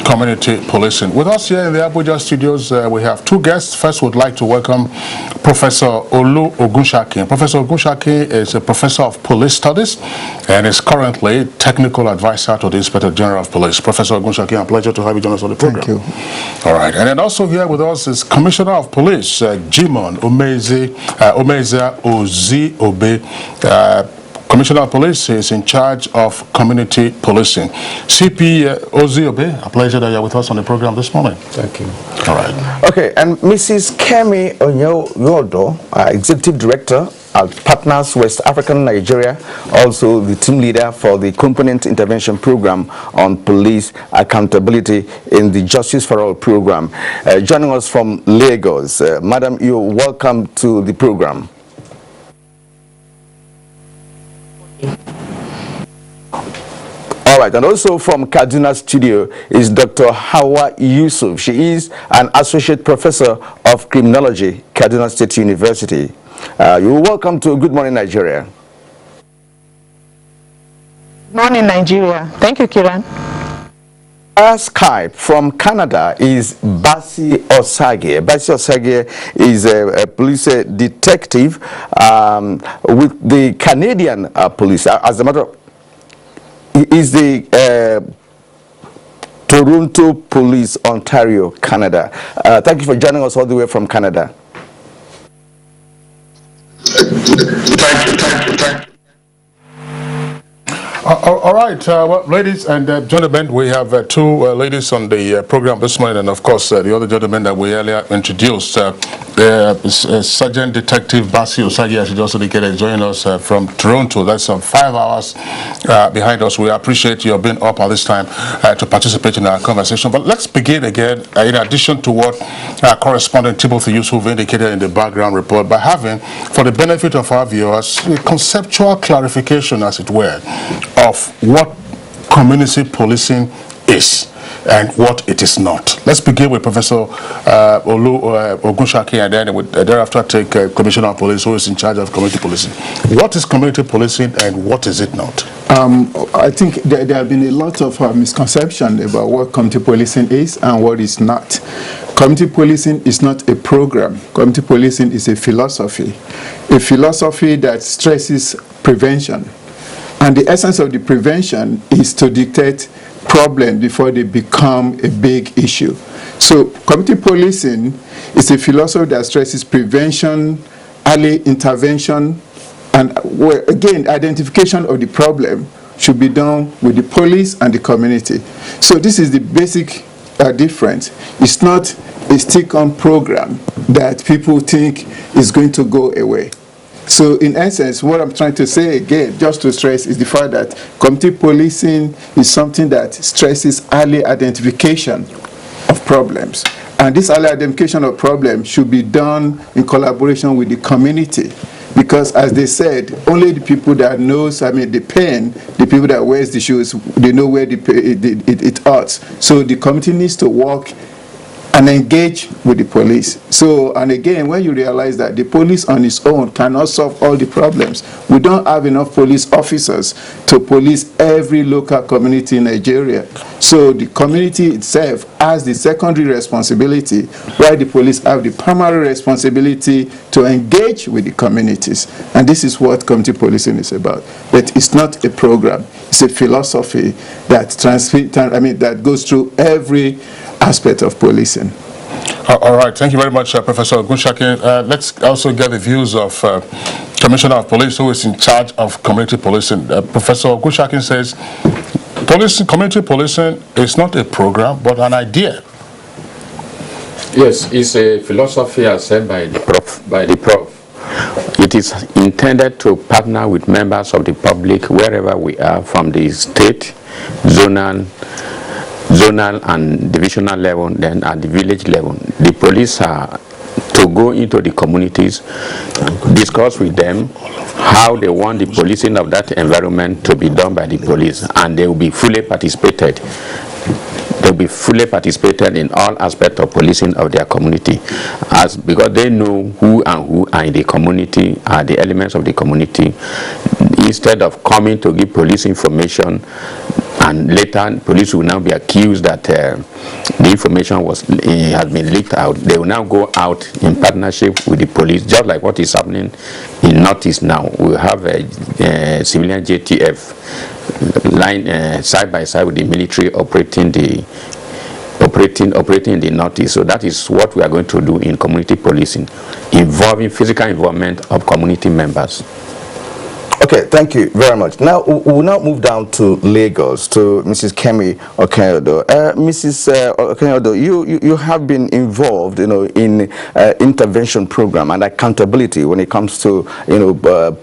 community policing. With us here in the Abuja studios, we have two guests. First, we'd like to welcome Professor Olu Ogunsakin. Professor Ogunsakin is a professor of police studies and is currently technical advisor to the Inspector General of Police. Professor Ogunsakin, a pleasure to have you join us on the program. Thank you. All right. And then also here with us is Commissioner of Police, Jimon Omeza Ozi-Obe. Commissioner of Police is in charge of community policing. CP Ozi-Obe, a pleasure that you're with us on the program this morning. Thank you. All right. Okay, and Mrs. Kemi Onyo-Yodo, Executive Director at Partners West African Nigeria, also the team leader for the Component Intervention Program on Police Accountability in the Justice for All program. Joining us from Lagos. Madam, you're welcome to the program. All right, and also from Kaduna studio is Dr. Hawa Yusuf. She is an associate professor of criminology, Kaduna State University. You're welcome to Good Morning Nigeria. Morning Nigeria. Thank you, Kiran. Our Skype from Canada is Basi Osage. Basi Osage is a police detective with the Canadian police. As a matter of is the Toronto Police, Ontario, Canada. Thank you for joining us all the way from Canada. Thank you. All right, well, ladies and gentlemen, we have two ladies on the program this morning, and of course the other gentleman that we earlier introduced, Sergeant Detective Basi Osage, as he also indicated, joining us from Toronto. That's 5 hours behind us. We appreciate your being up at this time to participate in our conversation. But let's begin again, in addition to what correspondent Timothy Yusuf indicated in the background report, by having, for the benefit of our viewers, a conceptual clarification, as it were, of what community policing is and what it is not. Let's begin with Professor Olu Ogunsakin, and then thereafter take Commissioner of Police, who is in charge of community policing. What is community policing and what is it not? I think there have been a lot of misconception about what community policing is and what is not. Community policing is not a program. Community policing is a philosophy that stresses prevention. And the essence of the prevention is to dictate problems before they become a big issue. So community policing is a philosophy that stresses prevention, early intervention, and again, identification of the problem should be done with the police and the community. So this is the basic difference. It's not a stick-on program that people think is going to go away. So in essence, what I'm trying to say again, just to stress, is the fact that community policing is something that stresses early identification of problems. And this early identification of problems should be done in collaboration with the community. Because as they said, only the people that knows, the pain, the people that wears the shoes, they know where it hurts. So the community needs to work and engage with the police. So, and again, when you realize that the police on its own cannot solve all the problems, we don't have enough police officers to police every local community in Nigeria. So the community itself has the secondary responsibility, while the police have the primary responsibility to engage with the communities. And this is what community policing is about. But it's not a program. It's a philosophy that that goes through every aspect of policing. All right, thank you very much, Professor Ogunsakin. Let's also get the views of Commissioner of Police, who is in charge of community policing. Professor Ogunsakin says community policing is not a program, but an idea. Yes, it's a philosophy as said by the Prof. It is intended to partner with members of the public wherever we are, from the state, zonal and divisional level, then at the village level. The police are to go into the communities, discuss with them how they want the policing of that environment to be done by the police, and they will be fully participated. They'll be fully participated in all aspects of policing of their community, because they know who are in the community, are the elements of the community. Instead of coming to give police information and later police will now be accused that the information has been leaked out. They will now go out in partnership with the police, just like what is happening in Northeast now. We have a civilian JTF line side by side with the military operating in the Northeast. So that is what we are going to do in community policing, involving physical involvement of community members. Okay, thank you very much. Now, we'll now move down to Lagos, to Mrs. Kemi Okenyodo. Mrs. Okenyodo, you have been involved, in intervention program and accountability when it comes to,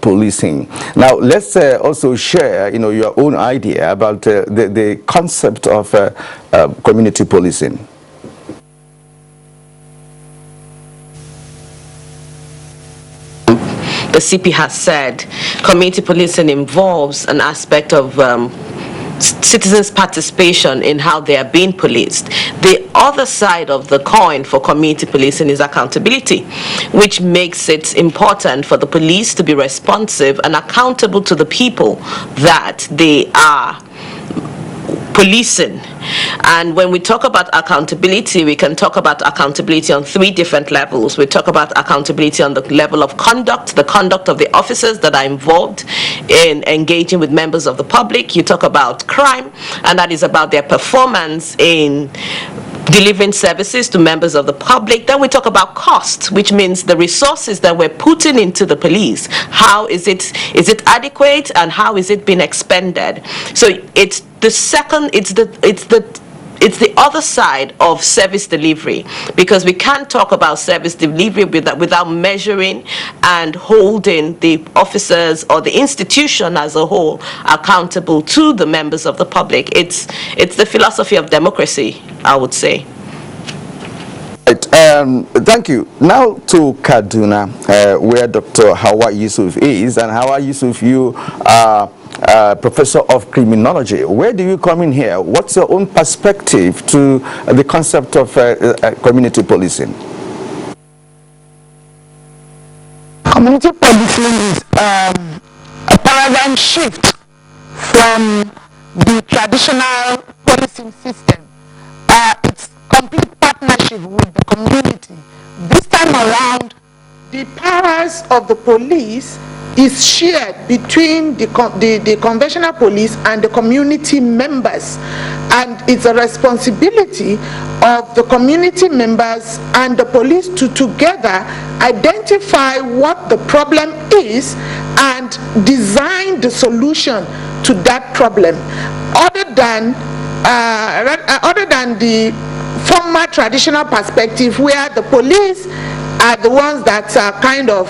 policing. Now, let's also share, your own idea about the concept of community policing. The CP has said, community policing involves an aspect of citizens' participation in how they are being policed. The other side of the coin for community policing is accountability, which makes it important for the police to be responsive and accountable to the people that they are policing. And when we talk about accountability, we can talk about accountability on 3 different levels. We talk about accountability on the level of conduct, the conduct of the officers that are involved in engaging with members of the public. You talk about crime, and that is about their performance in delivering services to members of the public. Then we talk about cost, which means the resources that we're putting into the police. How is it adequate, and how is it being expended? So it's the second, it's the other side of service delivery, because we can't talk about service delivery without measuring and holding the officers or the institution as a whole accountable to the members of the public. It's the philosophy of democracy, I would say. Right, thank you. Now to Kaduna, where Dr. Hawa Yusuf is. And Hawa Yusuf, you are Professor of Criminology. Where do you come in here? What's your own perspective to the concept of community policing? Community policing is a paradigm shift from the traditional policing system. It's complete partnership with the community. This time around, the powers of the police is shared between the conventional police and the community members, and it's a responsibility of the community members and the police to together identify what the problem is and design the solution to that problem, other than the former traditional perspective where the police are the ones that kind of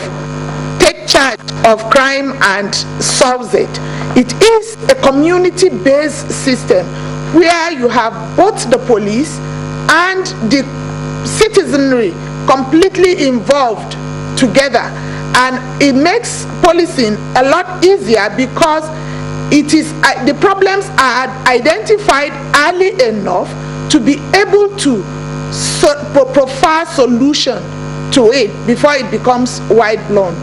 take charge of crime and solves it. It is a community-based system where you have both the police and the citizenry completely involved together, and it makes policing a lot easier because it is the problems are identified early enough to be able to provide solution to it before it becomes wide-blown.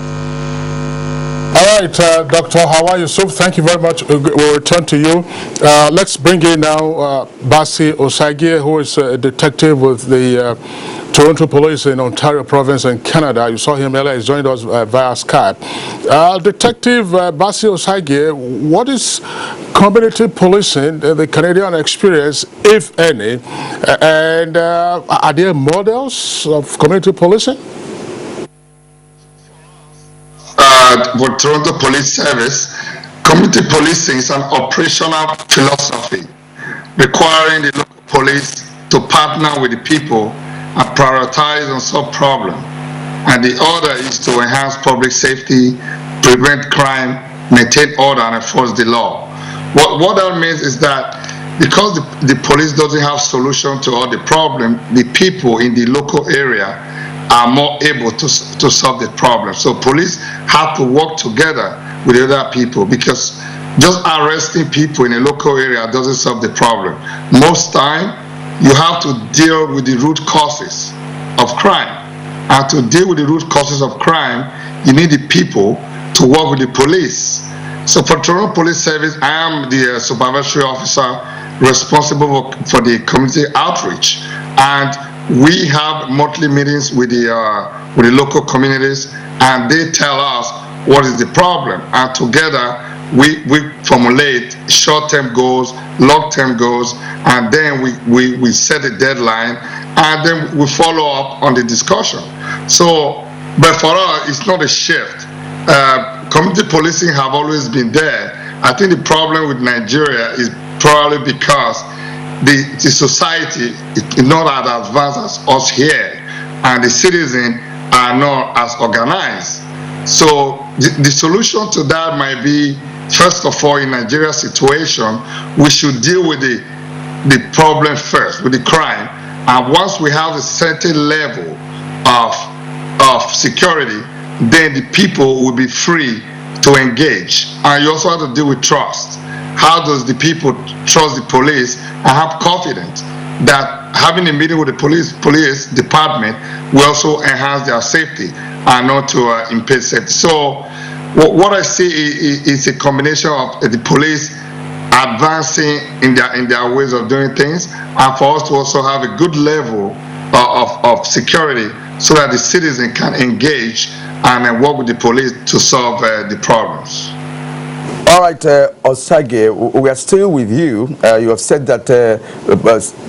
All right, Dr. Hawa Yusuf, thank you very much. We'll return to you. Let's bring in now Basi Osagie, who is a detective with the Toronto Police in Ontario Province in Canada. You saw him earlier. He's joined us via Skype. Detective Basi Osagie, what is community policing, the Canadian experience, if any, and are there models of community policing? For Toronto Police Service, community policing is an operational philosophy requiring the local police to partner with the people and prioritize and solve problems. And the order is to enhance public safety, prevent crime, maintain order, and enforce the law. What that means is that because the police doesn't have solution to all the problem, the people in the local area are more able to solve the problem. So police have to work together with the other people, because just arresting people in a local area doesn't solve the problem. Most time, you have to deal with the root causes of crime. And to deal with the root causes of crime, you need the people to work with the police. So for Toronto Police Service, I am the supervisory officer responsible for the community outreach, and we have monthly meetings with the local communities, and they tell us what is the problem, and together we formulate short-term goals, long-term goals, and then we set a deadline, and then we follow up on the discussion. So, but for us, it's not a shift. Community policing have always been there. I think the problem with Nigeria is probably because the society is not as advanced as us here, and the citizens are not as organized. So the solution to that might be, first of all, in Nigeria's situation, we should deal with the problem first, with the crime. And once we have a certain level of security, then the people will be free to engage. And you also have to deal with trust. How does the people trust the police and have confidence that having a meeting with the police department will also enhance their safety and not to impede safety? So what I see is a combination of the police advancing in their ways of doing things, and for us to also have a good level of security so that the citizen can engage and work with the police to solve the problems. All right, Osage, we are still with you. You have said that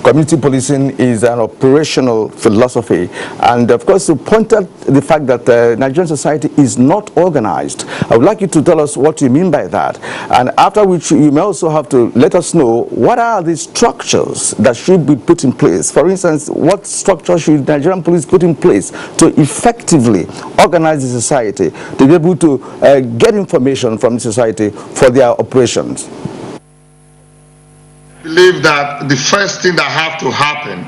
community policing is an operational philosophy. And of course, you pointed the fact that Nigerian society is not organized. I would like you to tell us what you mean by that. And after which, you may also have to let us know what are the structures that should be put in place. For instance, what structure should Nigerian police put in place to effectively organize the society, to be able to get information from the society for their operations? I believe that the first thing that have to happen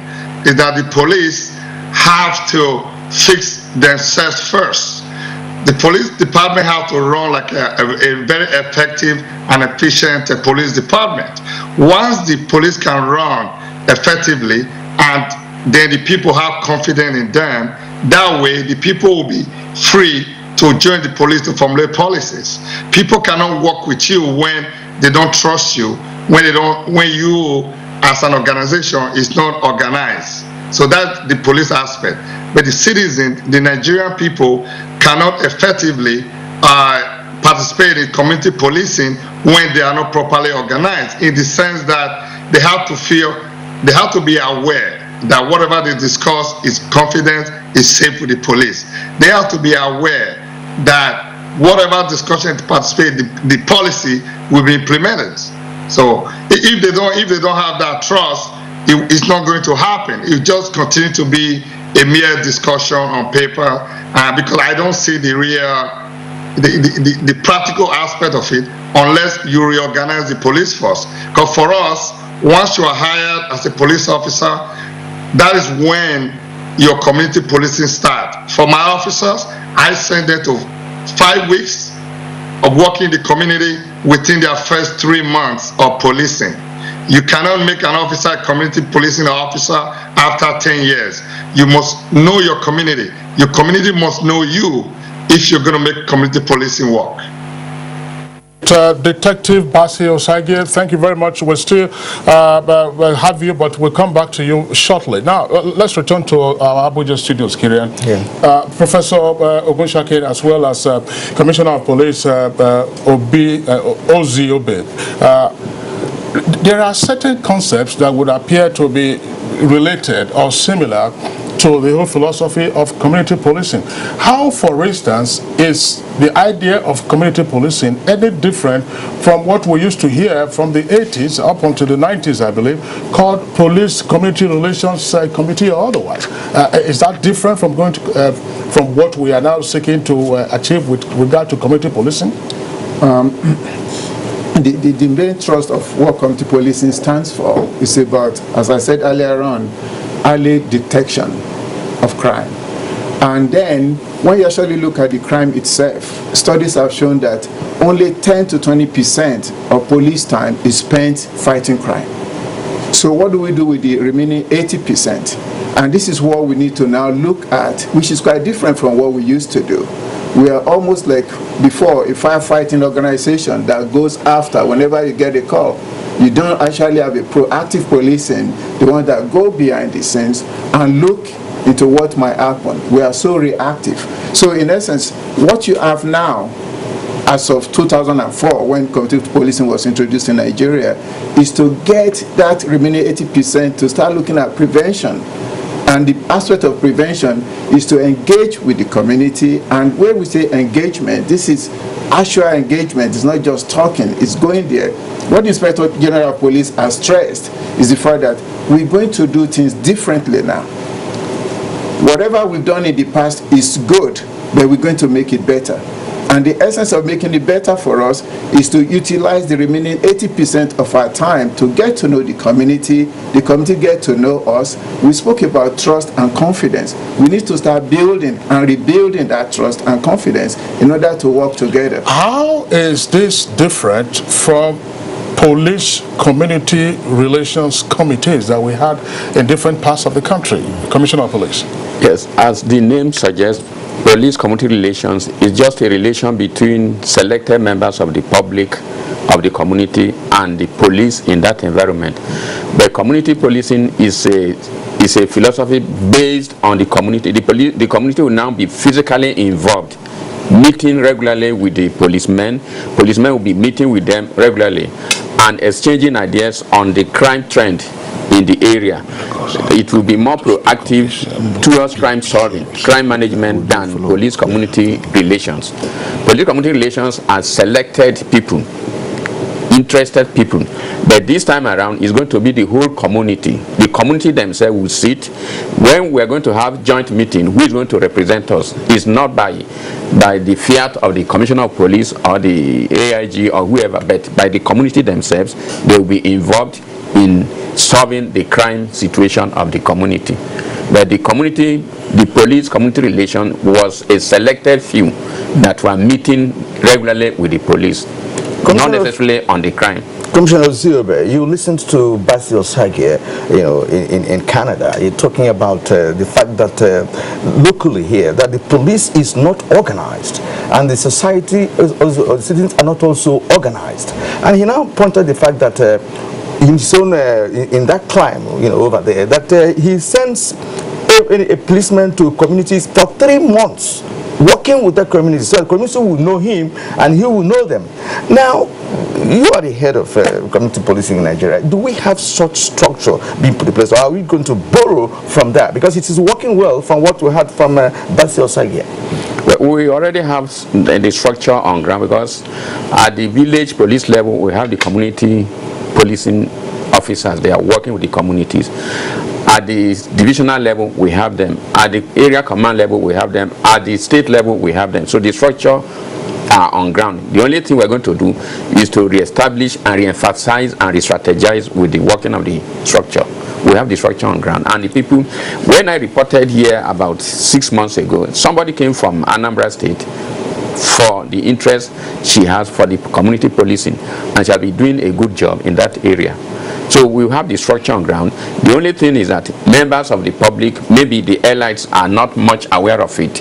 is that the police have to fix themselves first. The police department have to run like a very effective and efficient police department. Once the police can run effectively and then the people have confidence in them, that way the people will be free to join the police to formulate policies. People cannot work with you when they don't trust you, when you as an organization is not organized. So that's the police aspect. But the citizens, the Nigerian people, cannot effectively participate in community policing when they are not properly organized, in the sense that they have to be aware that whatever they discuss is confident, is safe with the police. They have to be aware that whatever discussion to participate, the policy will be implemented. So if they don't have that trust, it's not going to happen. It will just continue to be a mere discussion on paper, because I don't see the practical aspect of it unless you reorganize the police force. Because for us, once you are hired as a police officer, that is when your community policing starts. For my officers, I send them to 5 weeks of working in the community within their first 3 months of policing. You cannot make an officer a community policing officer after 10 years. You must know your community. Your community must know you if you're going to make community policing work. Detective Bassey Osage, thank you very much. We'll still have you, but we'll come back to you shortly. Now, let's return to our Abuja studios, Kirian. Yeah. Professor Ogunshake, as well as Commissioner of Police Ozi Obe. There are certain concepts that would appear to be related or similar to the whole philosophy of community policing. How, for instance, is the idea of community policing any different from what we used to hear from the 80s up until the 90s, I believe, called Police Community Relations Committee or otherwise? Is that different from going to, from what we are now seeking to achieve with regard to community policing? The main thrust of what community policing stands for is about, as I said earlier on, early detection of crime. And then when you actually look at the crime itself, studies have shown that only 10 to 20% of police time is spent fighting crime. So what do we do with the remaining 80%? And this is what we need to now look at, which is quite different from what we used to do. We are almost like before a firefighting organization that goes after whenever you get a call. You don't actually have a proactive policing, the one that go behind the scenes and look into what might happen. We are so reactive. So in essence, what you have now, as of 2004, when community policing was introduced in Nigeria, is to get that remaining 80% to start looking at prevention. And the aspect of prevention is to engage with the community. And when we say engagement, this is actual engagement. It's not just talking, it's going there. What the Inspector General of Police has stressed is the fact that we're going to do things differently now. Whatever we've done in the past is good, but we're going to make it better. And the essence of making it better for us is to utilize the remaining 80% of our time to get to know the community get to know us. We spoke about trust and confidence. We need to start building and rebuilding that trust and confidence in order to work together. How is this different from police community relations committees that we had in different parts of the country? Commissioner of Police. Yes, as the name suggests, police community relations is just a relation between selected members of the public, of the community, and the police in that environment. But community policing is a philosophy based on the community. The community will now be physically involved, meeting regularly with the policemen. Policemen will be meeting with them regularly and exchanging ideas on the crime trend in the area. It will be more proactive towards crime solving, crime management than police community relations. Police community relations are selected people, interested people, but this time around it's going to be the whole community. The community themselves will sit. When we are going to have joint meeting, who is going to represent us is not by the fiat of the Commissioner of Police or the AIG or whoever, but by the community themselves. They will be involved in solving the crime situation of the community. But the community, the police community relation was a selected few that were meeting regularly with the police, not necessarily on the crime. Commissioner Ziobe, you listened to Basil Sagia, in Canada. You're talking about the fact that locally here, that the police is not organized, and the society, the citizens are not also organized. And he now pointed the fact that in his own, in that climb, over there, that he sends a policeman to communities for 3 months, working with the community, so the community will know him and he will know them. Now, you are the head of community policing in Nigeria. Do we have such structure being put in place, or are we going to borrow from that? Because it is working well from what we had from Basil Sagia. Well, we already have the structure on ground, because at the village police level, we have the community policing officers. They are working with the communities. At the divisional level, we have them. At the area command level, we have them. At the state level, we have them. So the structure are on ground. The only thing we're going to do is to reestablish and re-emphasize and re-strategize with the working of the structure. We have the structure on ground. And the people, when I reported here about 6 months ago, somebody came from Anambra State for the interest she has for the community policing, and shall be doing a good job in that area. So we have the structure on ground. The only thing is that members of the public, maybe the elites, are not much aware of it.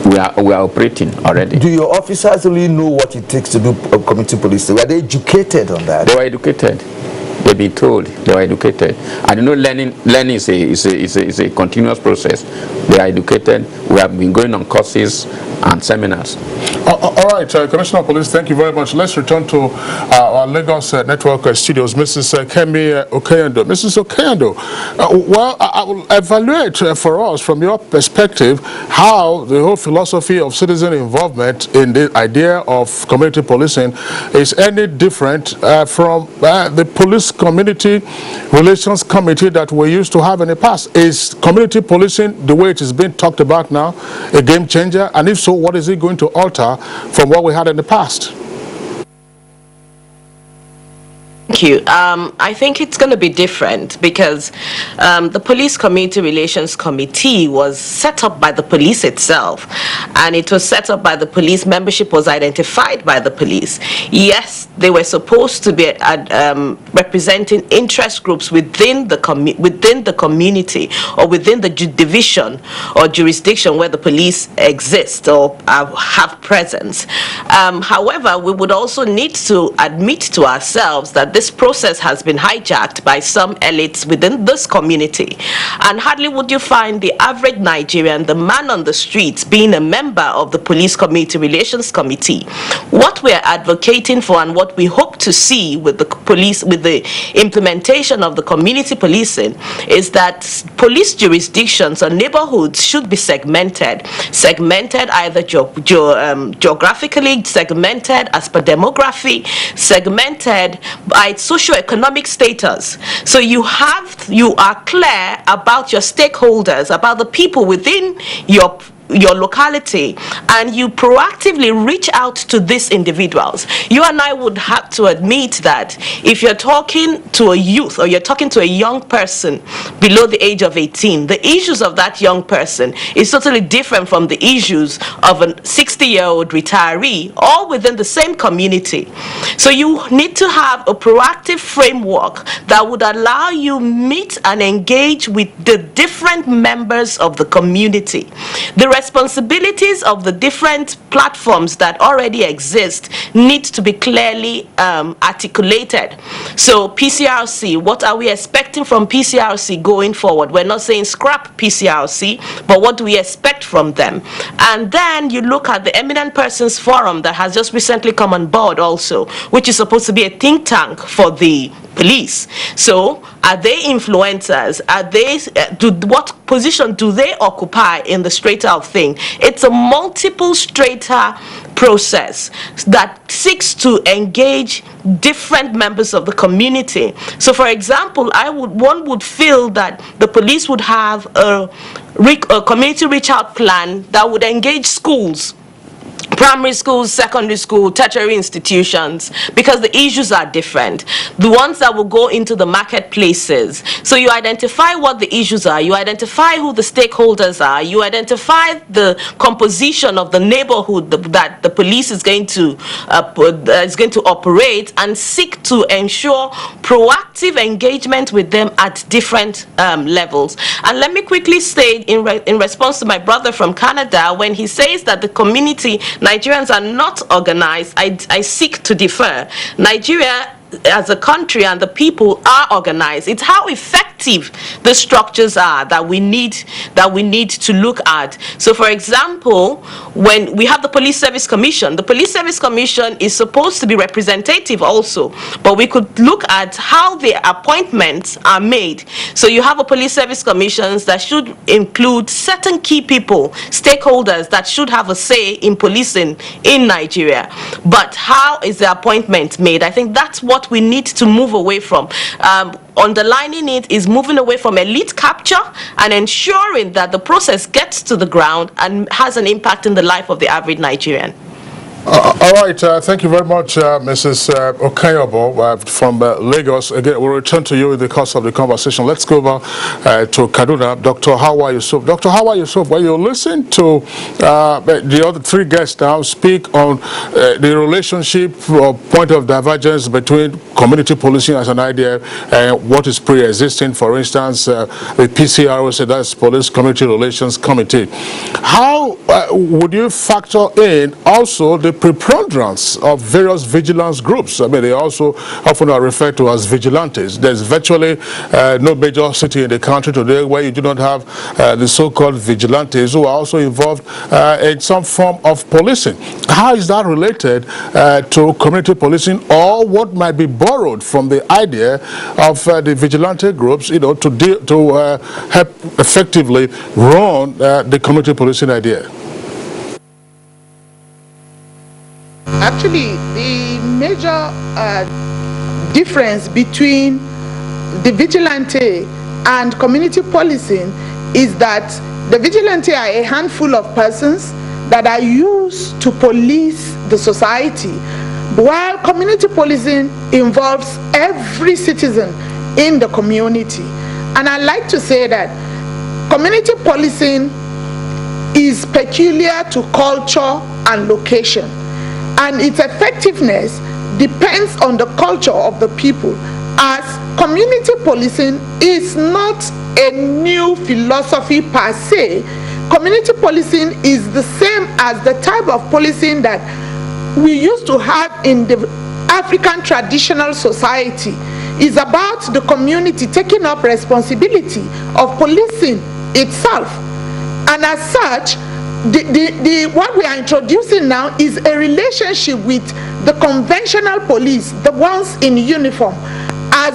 We are operating already. Do your officers really know what it takes to do community policing? Were they educated on that? They were educated. They've been told. They were educated. I don't know, learning is a continuous process. They are educated. We have been going on courses and seminars. All right, Commissioner of Police, thank you very much. Let's return to our Lagos Network studios. Mrs. Kemi Okeyando. Mrs. Okeyando, well, I will evaluate for us, from your perspective, how the whole philosophy of citizen involvement in the idea of community policing is any different from the police community relations committee that we used to have in the past. Is community policing, the way it is being talked about now, a game changer? And if so, what is it going to alter from what we had in the past? Thank you. I think it's going to be different because the Police Community Relations Committee was set up by the police itself, and it was set up by the police. Membership was identified by the police. Yes, they were supposed to be representing interest groups within the community or within the division or jurisdiction where the police exist or have presence. However, we would also need to admit to ourselves that this process has been hijacked by some elites within this community. And hardly would you find the average Nigerian, the man on the streets, being a member of the Police Community Relations Committee. What we're advocating for and what we hope to see with the police, with the implementation of the community policing, is that police jurisdictions or neighborhoods should be segmented either geographically, segmented as per demography, segmented by socioeconomic status. So you are clear about your stakeholders, about the people within your locality, and you proactively reach out to these individuals. You and I would have to admit that if you're talking to a youth or you're talking to a young person below the age of 18, the issues of that young person is totally different from the issues of a 60-year-old retiree, all within the same community. So you need to have a proactive framework that would allow you meet and engage with the different members of the community. The responsibilities of the different platforms that already exist need to be clearly articulated. So PCRC, what are we expecting from PCRC going forward? We're not saying scrap PCRC, but what do we expect from them? And then you look at the Eminent Persons Forum that has just recently come on board also, which is supposed to be a think tank for the police. So are they influencers? Are they what position do they occupy in the strata of thing? It's a multiple strata process that seeks to engage different members of the community. So for example, one would feel that the police would have a community reach out plan that would engage schools, primary schools, secondary school, tertiary institutions, because the issues are different. The ones that will go into the marketplaces. So you identify what the issues are, you identify who the stakeholders are, you identify the composition of the neighborhood that the police is going to operate, and seek to ensure proactive engagement with them at different levels. And let me quickly say in response to my brother from Canada, when he says that the community, Nigerians are not organized, I seek to differ. Nigeria as a country and the people are organized. It's how effective the structures are that we need to look at. So for example, when we have the Police Service Commission, the Police Service Commission is supposed to be representative also, but we could look at how the appointments are made. So you have a Police Service Commissions that should include certain key people, stakeholders that should have a say in policing in Nigeria. But how is the appointment made? I think that's what we need to move away from. Underlining it is moving away from elite capture and ensuring that the process gets to the ground and has an impact in the life of the average Nigerian. All right, thank you very much, Mrs. Okayobo from Lagos. Again, we'll return to you in the course of the conversation. Let's go over to Kaduna. Dr. Hawa Yusuf. Dr. Hawa Yusuf, when you listen to the other three guests now speak on the relationship or point of divergence between community policing as an idea and what is pre-existing, for instance, the PCRC, that's Police Community Relations Committee, how would you factor in also the preponderance of various vigilance groups? I mean, they also often are referred to as vigilantes. There's virtually no major city in the country today where you do not have the so-called vigilantes who are also involved in some form of policing. How is that related to community policing, or what might be borrowed from the idea of the vigilante groups, to help effectively run the community policing idea? Actually, the major difference between the vigilante and community policing is that the vigilante are a handful of persons that are used to police the society, while community policing involves every citizen in the community. And I like to say that community policing is peculiar to culture and location, and its effectiveness depends on the culture of the people, as community policing is not a new philosophy per se. Community policing is the same as the type of policing that we used to have in the African traditional society. Is about the community taking up responsibility of policing itself. And as such, what we are introducing now is a relationship with the conventional police, the ones in uniform, as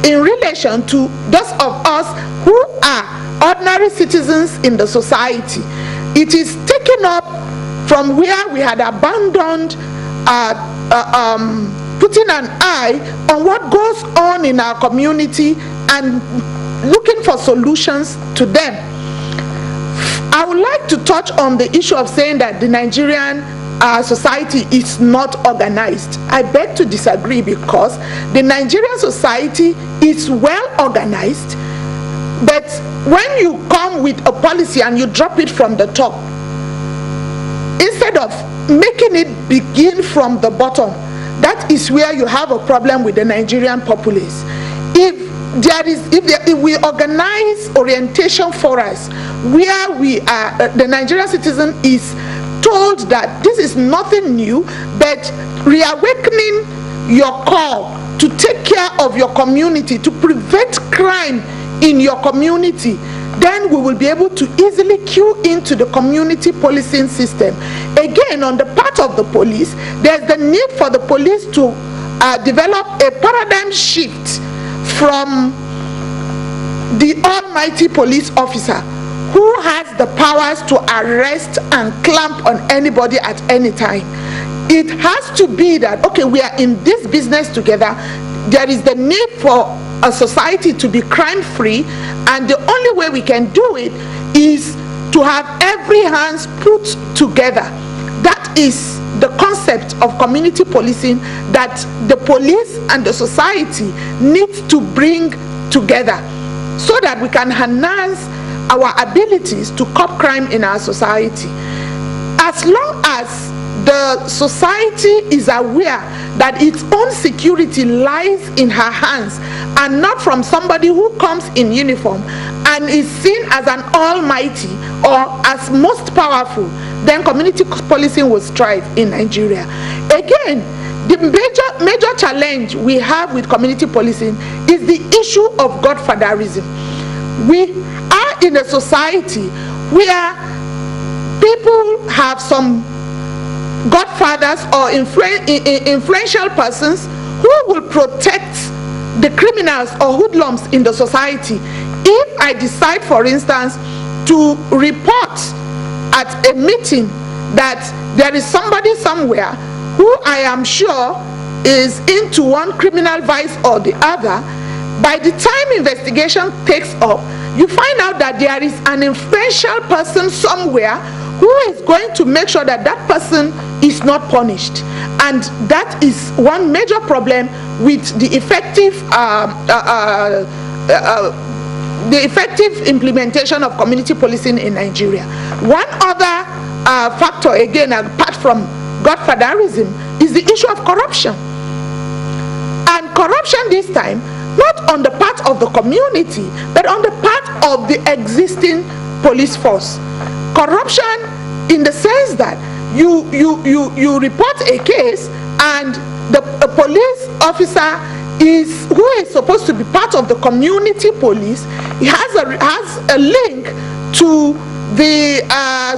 in relation to those of us who are ordinary citizens in the society. It is taken up from where we had abandoned putting an eye on what goes on in our community and looking for solutions to them. I would like to touch on the issue of saying that the Nigerian society is not organized. I beg to disagree, because the Nigerian society is well organized, but when you come with a policy and you drop it from the top, instead of making it begin from the bottom, that is where you have a problem with the Nigerian populace. If we organize orientation for us, where we are, the Nigerian citizen is told that this is nothing new, but reawakening your call to take care of your community, to prevent crime in your community, then we will be able to easily cue into the community policing system. Again, on the part of the police, there's the need for the police to develop a paradigm shift from the almighty police officer who has the powers to arrest and clamp on anybody at any time. It has to be that, okay, we are in this business together. There is the need for a society to be crime-free, and the only way we can do it is to have every hands put together. That is the concept of community policing that the police and the society need to bring together, so that we can enhance our abilities to curb crime in our society. As long as the society is aware that its own security lies in her hands and not from somebody who comes in uniform and is seen as an almighty or as most powerful, then community policing will strive in Nigeria. Again, the major challenge we have with community policing is the issue of godfatherism. We are in a society where people have some godfathers or influential persons who will protect the criminals or hoodlums in the society. If I decide, for instance, to report at a meeting that there is somebody somewhere who I am sure is into one criminal vice or the other, by the time investigation takes up, you find out that there is an influential person somewhere who is going to make sure that that person is not punished. And that is one major problem with the effective implementation of community policing in Nigeria. One other factor, again, apart from godfatherism, is the issue of corruption. And corruption this time, not on the part of the community, but on the part of the existing police force. Corruption in the sense that you report a case and a police officer who is supposed to be part of the community police, he has a link to the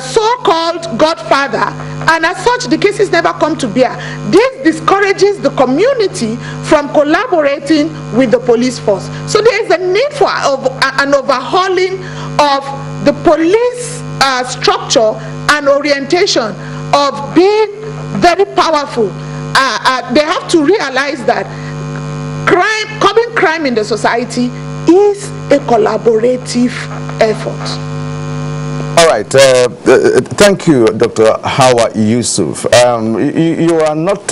so-called godfather, and as such the cases never come to bear. This discourages the community from collaborating with the police force. So there is a need for an overhauling of the police structure and orientation of being very powerful. They have to realize that curbing crime in the society is a collaborative effort. All right. Thank you, Dr. Hawa Yusuf. You are not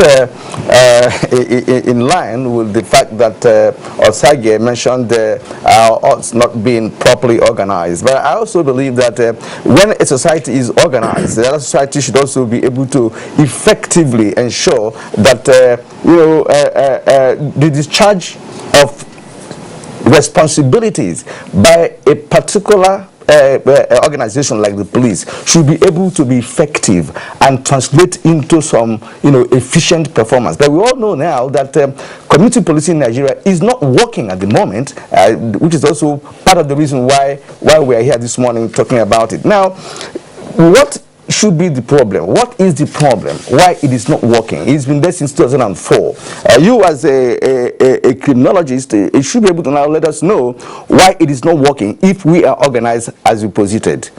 in line with the fact that Osage mentioned us not being properly organized. But I also believe that when a society is organized, the other society should also be able to effectively ensure that the discharge of responsibilities by a particular organization like the police should be able to be effective and translate into some efficient performance. But we all know now that community policing in Nigeria is not working at the moment, which is also part of the reason why we are here this morning talking about it. Now, what should be the problem? What is the problem? Why it is not working? It's been there since 2004. You as a criminologist, you should be able to now let us know why it is not working if we are organized as we posited.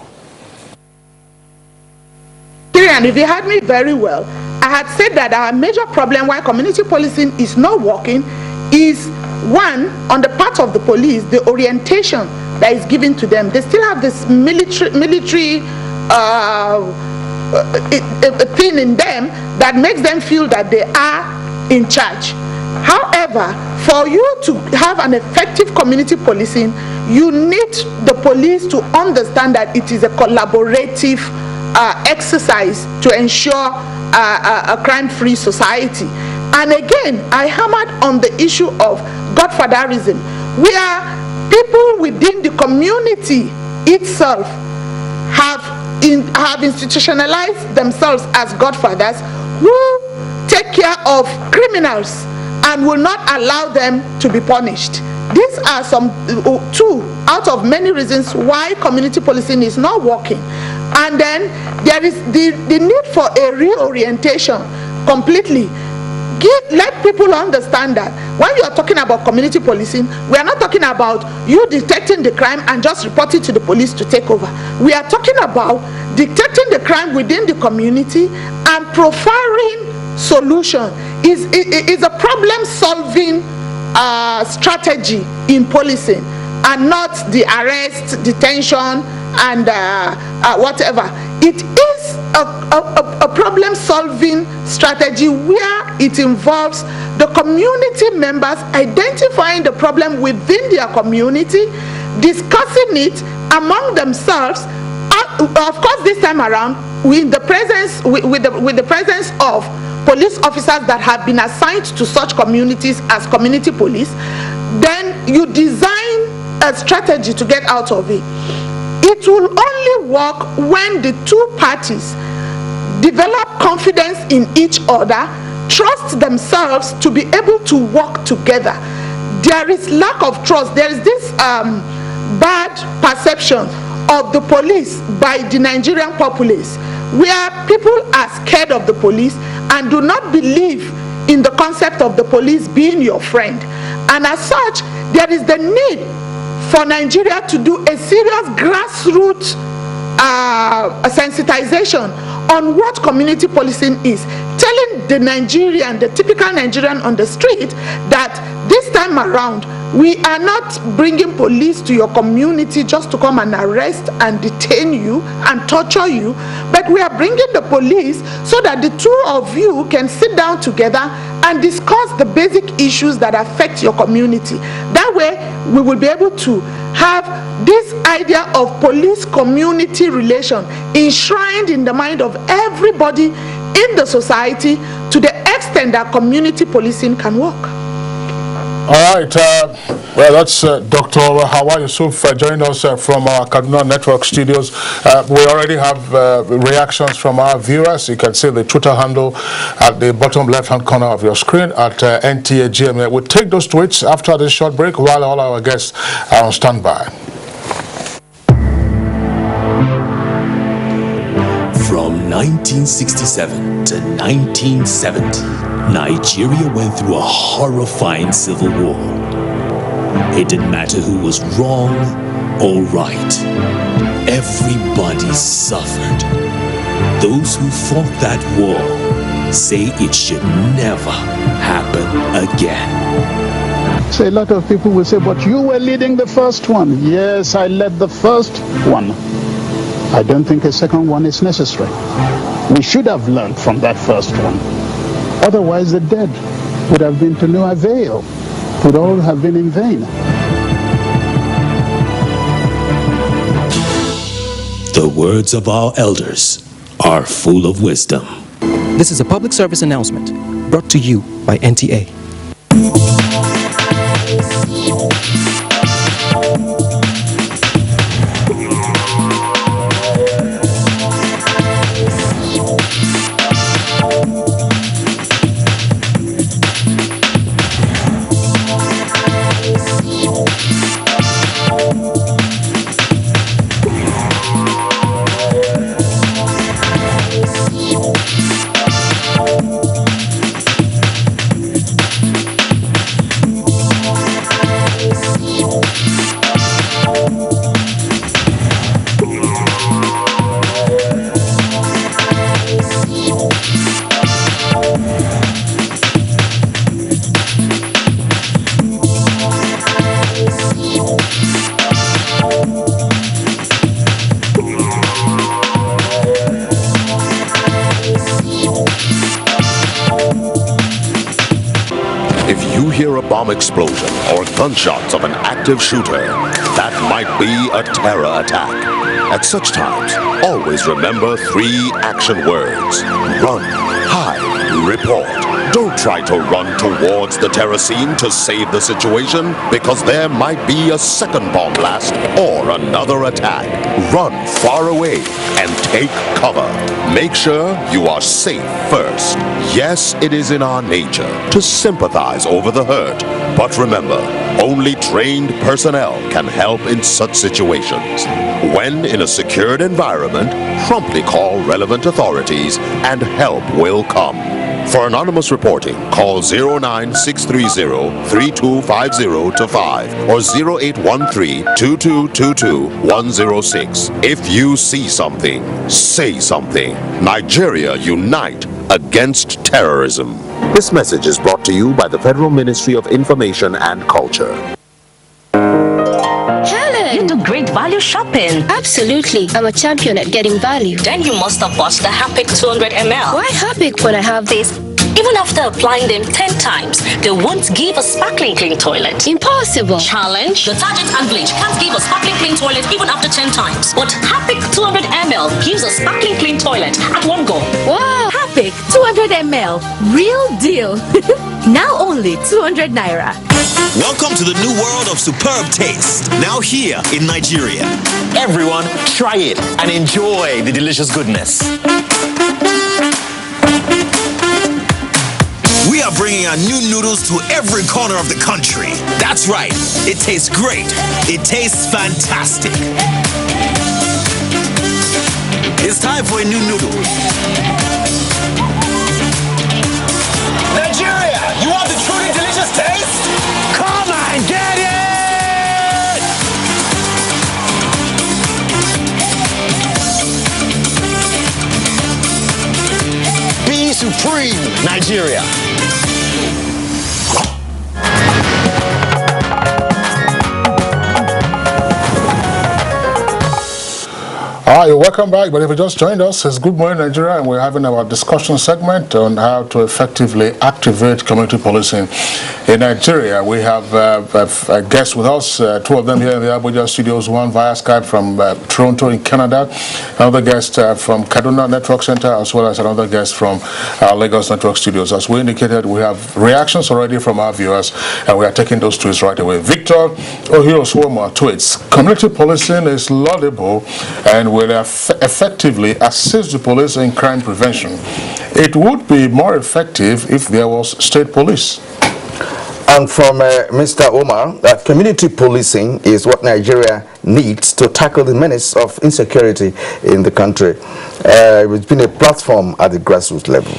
Kirian, if you heard me very well, I had said that our major problem why community policing is not working is, one, on the part of the police, the orientation that is given to them. They still have this military thing in them that makes them feel that they are in charge. However, for you to have an effective community policing, you need the police to understand that it is a collaborative exercise to ensure a crime-free society. And again, I hammered on the issue of godfatherism, where people within the community itself have institutionalized themselves as godfathers who take care of criminals and will not allow them to be punished. These are some two out of many reasons why community policing is not working. And then there is the need for a reorientation completely. Let people understand that when you are talking about community policing, we are not talking about you detecting the crime and just report it to the police to take over. We are talking about detecting the crime within the community and profiling solution. Is a problem-solving strategy in policing, and not the arrest, detention, and whatever. It is a problem-solving strategy where it involves the community members identifying the problem within their community, discussing it among themselves. Of course, this time around, with the presence of police officers that have been assigned to such communities as community police, then you design a strategy to get out of it. It will only work when the two parties develop confidence in each other, trust themselves to be able to work together. There is lack of trust. There is this bad perception of the police by the Nigerian populace, where people are scared of the police and do not believe in the concept of the police being your friend. And as such, there is the need for Nigeria to do a serious grassroots sensitization on what community policing is, telling the Nigerian, the typical Nigerian on the street, that this time around we are not bringing police to your community just to come and arrest and detain you and torture you, but we are bringing the police so that the two of you can sit down together and discuss the basic issues that affect your community. That way we will be able to have this idea of police-community relation enshrined in the mind of everybody in the society to the extent that community policing can work. All right, well, that's Dr. Hawa Yusuf joining us from our Kaduna Network studios. We already have reactions from our viewers. You can see the Twitter handle at the bottom left-hand corner of your screen at NTA GMA. We'll take those tweets after this short break while all our guests are on standby. From 1967 to 1970, Nigeria went through a horrifying civil war. It didn't matter who was wrong or right. Everybody suffered. Those who fought that war say it should never happen again. So a lot of people will say, but you were leading the first one. Yes, I led the first one. I don't think a second one is necessary. We should have learned from that first one. Otherwise, the dead would have been to no avail. It would all have been in vain. The words of our elders are full of wisdom. This is a public service announcement brought to you by NTA. Explosion or gunshots of an active shooter, that might be a terror attack. At such times, always remember 3 action words: run, hide, report. Don't try to run towards the terror scene to save the situation, because there might be a second bomb blast or another attack. Run far away and take cover. Make sure you are safe first. Yes, it is in our nature to sympathize over the hurt, but remember, only trained personnel can help in such situations. When in a secured environment, promptly call relevant authorities and help will come. For anonymous reporting, call 09630-3250-5 or 0813-2222-106. If you see something, say something. Nigeria, unite against terrorism. This message is brought to you by the Federal Ministry of Information and Culture. You do great value shopping. Absolutely. I'm a champion at getting value. Then you must have bought the Harpic 200 ml. Why Harpic when I have this? Even after applying them 10 times, they won't give a sparkling clean toilet. Impossible. Challenge. Detergent and bleach can't give a sparkling clean toilet even after 10 times. But Harpic 200 ml gives a sparkling clean toilet at one go. Wow. Harpic 200 ml. Real deal. Now only 200 naira. Welcome to the new world of superb taste. Now here in Nigeria. Everyone, try it and enjoy the delicious goodness. We are bringing our new noodles to every corner of the country. That's right. It tastes great. It tastes fantastic. It's time for a new noodle. Nigeria, you want the truly delicious taste? Come and get it! Be supreme, Nigeria. All right, welcome back. But if you just joined us, it's Good Morning Nigeria, and we're having our discussion segment on how to effectively activate community policing in Nigeria. We have guests with us, 2 of them here in the Abuja studios, one via Skype from Toronto in Canada, another guest from Kaduna Network Center, as well as another guest from Lagos Network Studios. As we indicated, we have reactions already from our viewers, and we are taking those tweets right away. Victor Ohioswoma tweets, community policing is laudable and will effectively assist the police in crime prevention. It would be more effective if there was state police. And from Mr. Omar, that community policing is what Nigeria needs to tackle the menace of insecurity in the country. It's been a platform at the grassroots level.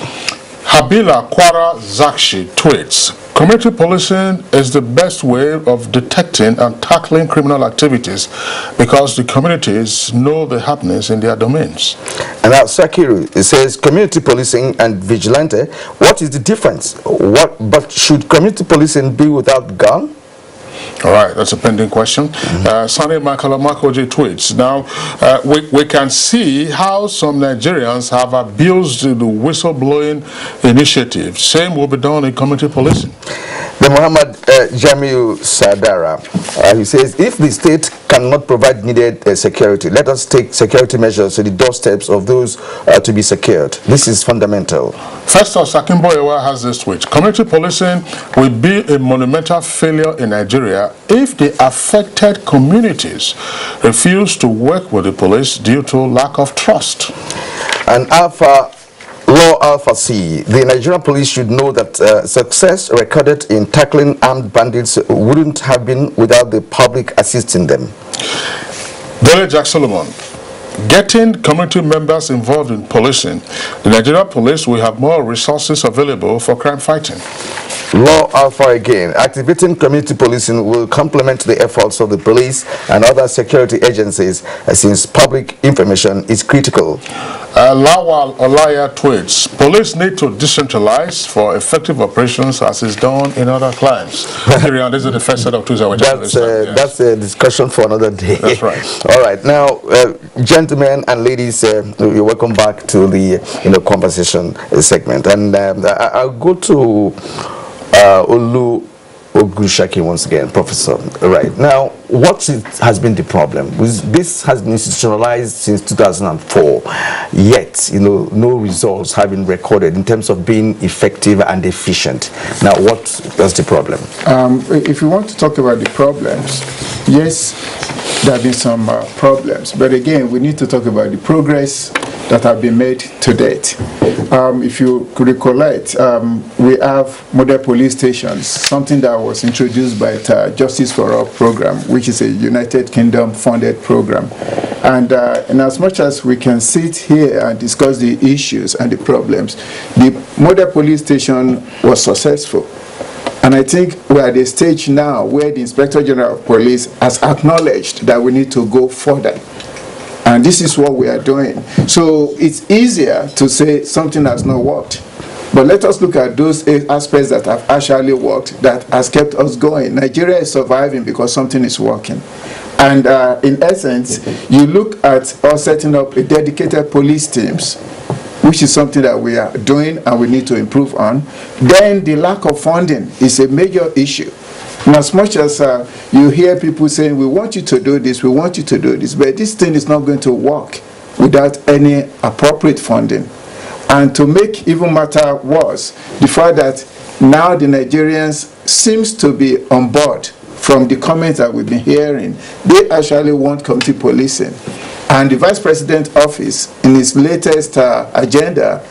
Habila Kwara Zakshi tweets, community policing is the best way of detecting and tackling criminal activities because the communities know the happenings in their domains. And now Sakiru, it says community policing and vigilante, what is the difference? But should community policing be without gun? All right, that's a pending question. Sani Makalamakoji tweets, now we can see how some Nigerians have abused the whistleblowing initiative. Same will be done in community policing. The Muhammad Jamil Sadara, he says, if the state cannot provide needed security, let us take security measures to the doorsteps of those to be secured. This is fundamental. Festus Akimboyewa has this tweet. Community policing will be a monumental failure in Nigeria if the affected communities refuse to work with the police due to lack of trust. And Law Alpha C, the Nigerian police should know that success recorded in tackling armed bandits wouldn't have been without the public assisting them. Dele Jack Solomon, getting community members involved in policing, the Nigerian police will have more resources available for crime fighting. Law Alpha again, activating community policing will complement the efforts of the police and other security agencies since public information is critical. Lawal Olaya tweets, police need to decentralize for effective operations as is done in other climes. This is the first set of tools that's a discussion for another day. That's right. All right, now, gentlemen and ladies, you're welcome back to the conversation segment. And I'll go to Olu Ogushaki once again, Professor. Right now, what has been the problem? This has been institutionalized since 2004, yet no results have been recorded in terms of being effective and efficient. Now, what's the problem? If you want to talk about the problems, yes, there have been some problems, but again, we need to talk about the progress that have been made to date. If you could recollect, we have model police stations, something that was introduced by the Justice for All program, which is a United Kingdom funded program. And in as much as we can sit here and discuss the issues and the problems, the model police station was successful. And I think we're at a stage now where the Inspector General of Police has acknowledged that we need to go further. And this is what we are doing. So it's easier to say something has not worked. But let us look at those aspects that have actually worked, that has kept us going. Nigeria is surviving because something is working. And in essence, you look at us setting up a dedicated police teams, which is something that we are doing and we need to improve on. Then the lack of funding is a major issue. And as much as you hear people saying, we want you to do this, we want you to do this, but this thing is not going to work without any appropriate funding. And to make even matter worse, the fact that now the Nigerians seems to be on board from the comments that we've been hearing. They actually want community policing. And the Vice President's office, in its latest agenda,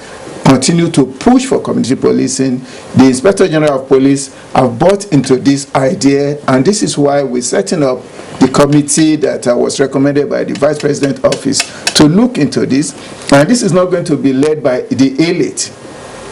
continue to push for community policing. The Inspector General of Police have bought into this idea, and this is why we're setting up the committee that was recommended by the Vice President's office to look into this. And this is not going to be led by the elite,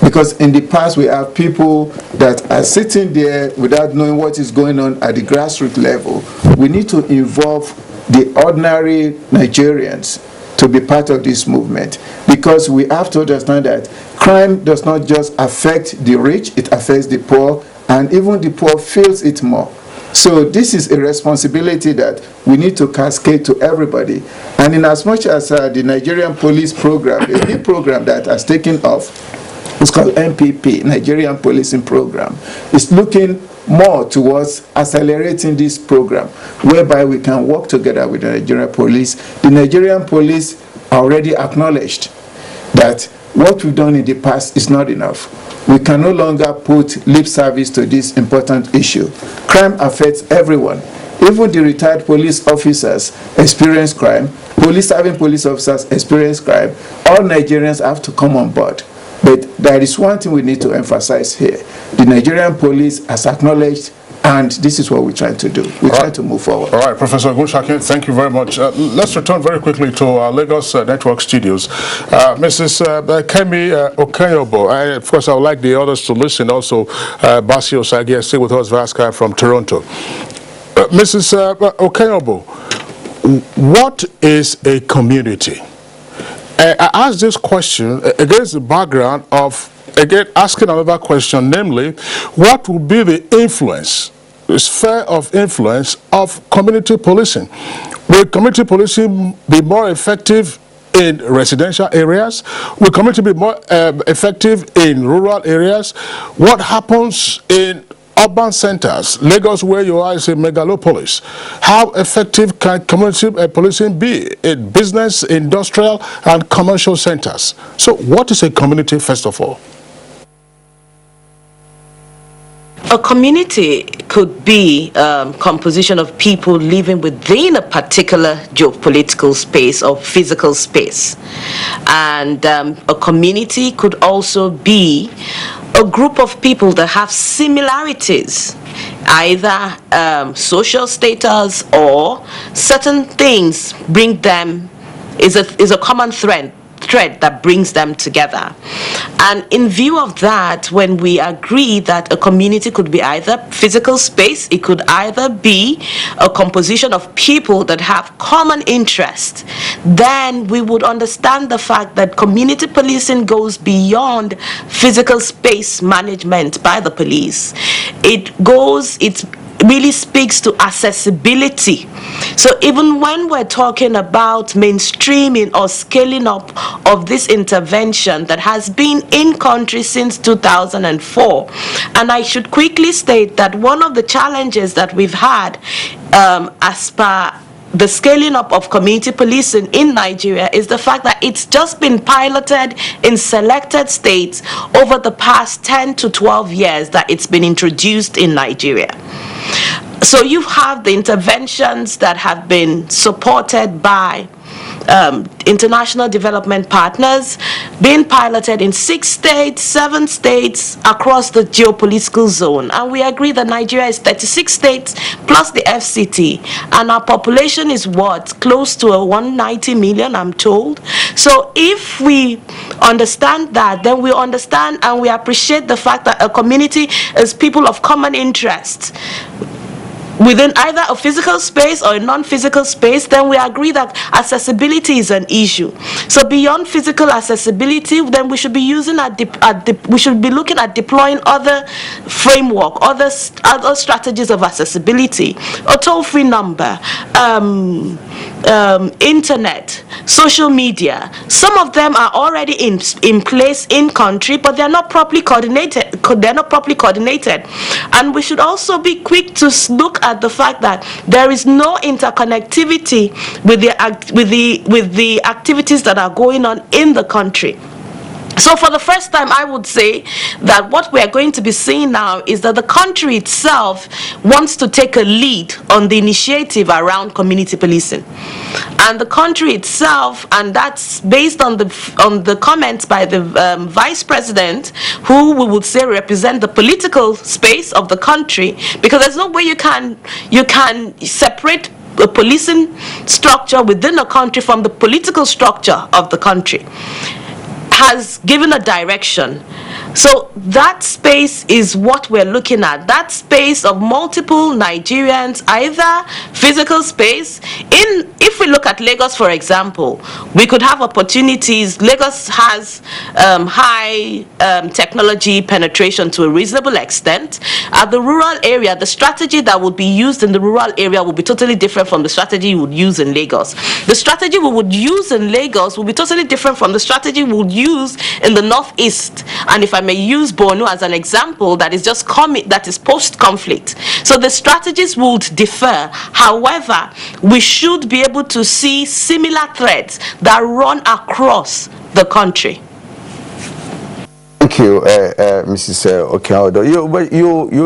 because in the past we have people that are sitting there without knowing what is going on at the grassroots level. We need to involve the ordinary Nigerians to be part of this movement, because we have to understand that crime does not just affect the rich, it affects the poor, and even the poor feels it more. So this is a responsibility that we need to cascade to everybody. And in as much as the Nigerian police program, a big program that has taken off, it's called NPP, Nigerian Policing Program, is looking more towards accelerating this program, whereby we can work together with the Nigerian police. The Nigerian police already acknowledged that what we've done in the past is not enough. We can no longer put lip service to this important issue. Crime affects everyone. Even the retired police officers experience crime. Serving police officers experience crime. All Nigerians have to come on board. But there is one thing we need to emphasize here. The Nigerian police has acknowledged, and this is what we're trying to do. We're trying to move forward. All right, Professor Ogunshakin, thank you very much. Let's return very quickly to our Lagos Network studios. Mrs. Kemi Okenyobo, of course, I would like the others to listen also. Basi Osagi, I stay with us via Skype from Toronto. Mrs. Okenyobo, what is a community? I ask this question against the background of, again, asking another question, namely, what will be the influence sphere of influence of community policing. Will community policing be more effective in residential areas? Will community be more effective in rural areas? What happens in urban centers? Lagos, where you are, is a megalopolis. How effective can community policing be in business, industrial, and commercial centers? So what is a community, first of all? A community could be composition of people living within a particular geopolitical space or physical space. And a community could also be a group of people that have similarities, either social status or certain things bring them, is a common thread that brings them together. And in view of that, when we agree that a community could be either physical space, it could either be a composition of people that have common interest, then we would understand the fact that community policing goes beyond physical space management by the police. It really speaks to accessibility. So even when we're talking about mainstreaming or scaling up of this intervention that has been in country since 2004, and I should quickly state that one of the challenges that we've had as per the scaling up of community policing in Nigeria is the fact that it's just been piloted in selected states over the past 10 to 12 years that it's been introduced in Nigeria. So you have the interventions that have been supported by international development partners being piloted in 6 states, 7 states across the geopolitical zone. And we agree that Nigeria is 36 states plus the FCT. And our population is what? Close to 190 million, I'm told. So if we understand that, then we understand and we appreciate the fact that a community is people of common interest within either a physical space or a non-physical space, then we agree that accessibility is an issue. So beyond physical accessibility, then we should be using we should be looking at deploying other framework, other strategies of accessibility, a toll-free number, internet, social media. Some of them are already in place in country, but they're not properly coordinated. And we should also be quick to look at the fact that there is no interconnectivity with the activities that are going on in the country. So for the first time, I would say that what we are going to be seeing now is that the country itself wants to take a lead on the initiative around community policing. And the country itself, and that's based on the comments by the Vice President, who we would say represent the political space of the country, because there's no way you can separate a policing structure within a country from the political structure of the country, has given a direction. So that space is what we're looking at, that space of multiple Nigerians, either physical space. If we look at Lagos, for example, we could have opportunities. Lagos has high technology penetration to a reasonable extent. At the rural area, the strategy that would be used in the rural area will be totally different from the strategy you would use in Lagos. The strategy we would use in Lagos will be totally different from the strategy we would use in the northeast. And if I may use Borno as an example, that is just that is post-conflict. So the strategies would differ. However, we should be able to see similar threads that run across the country. Thank you, Mrs. Okeodo.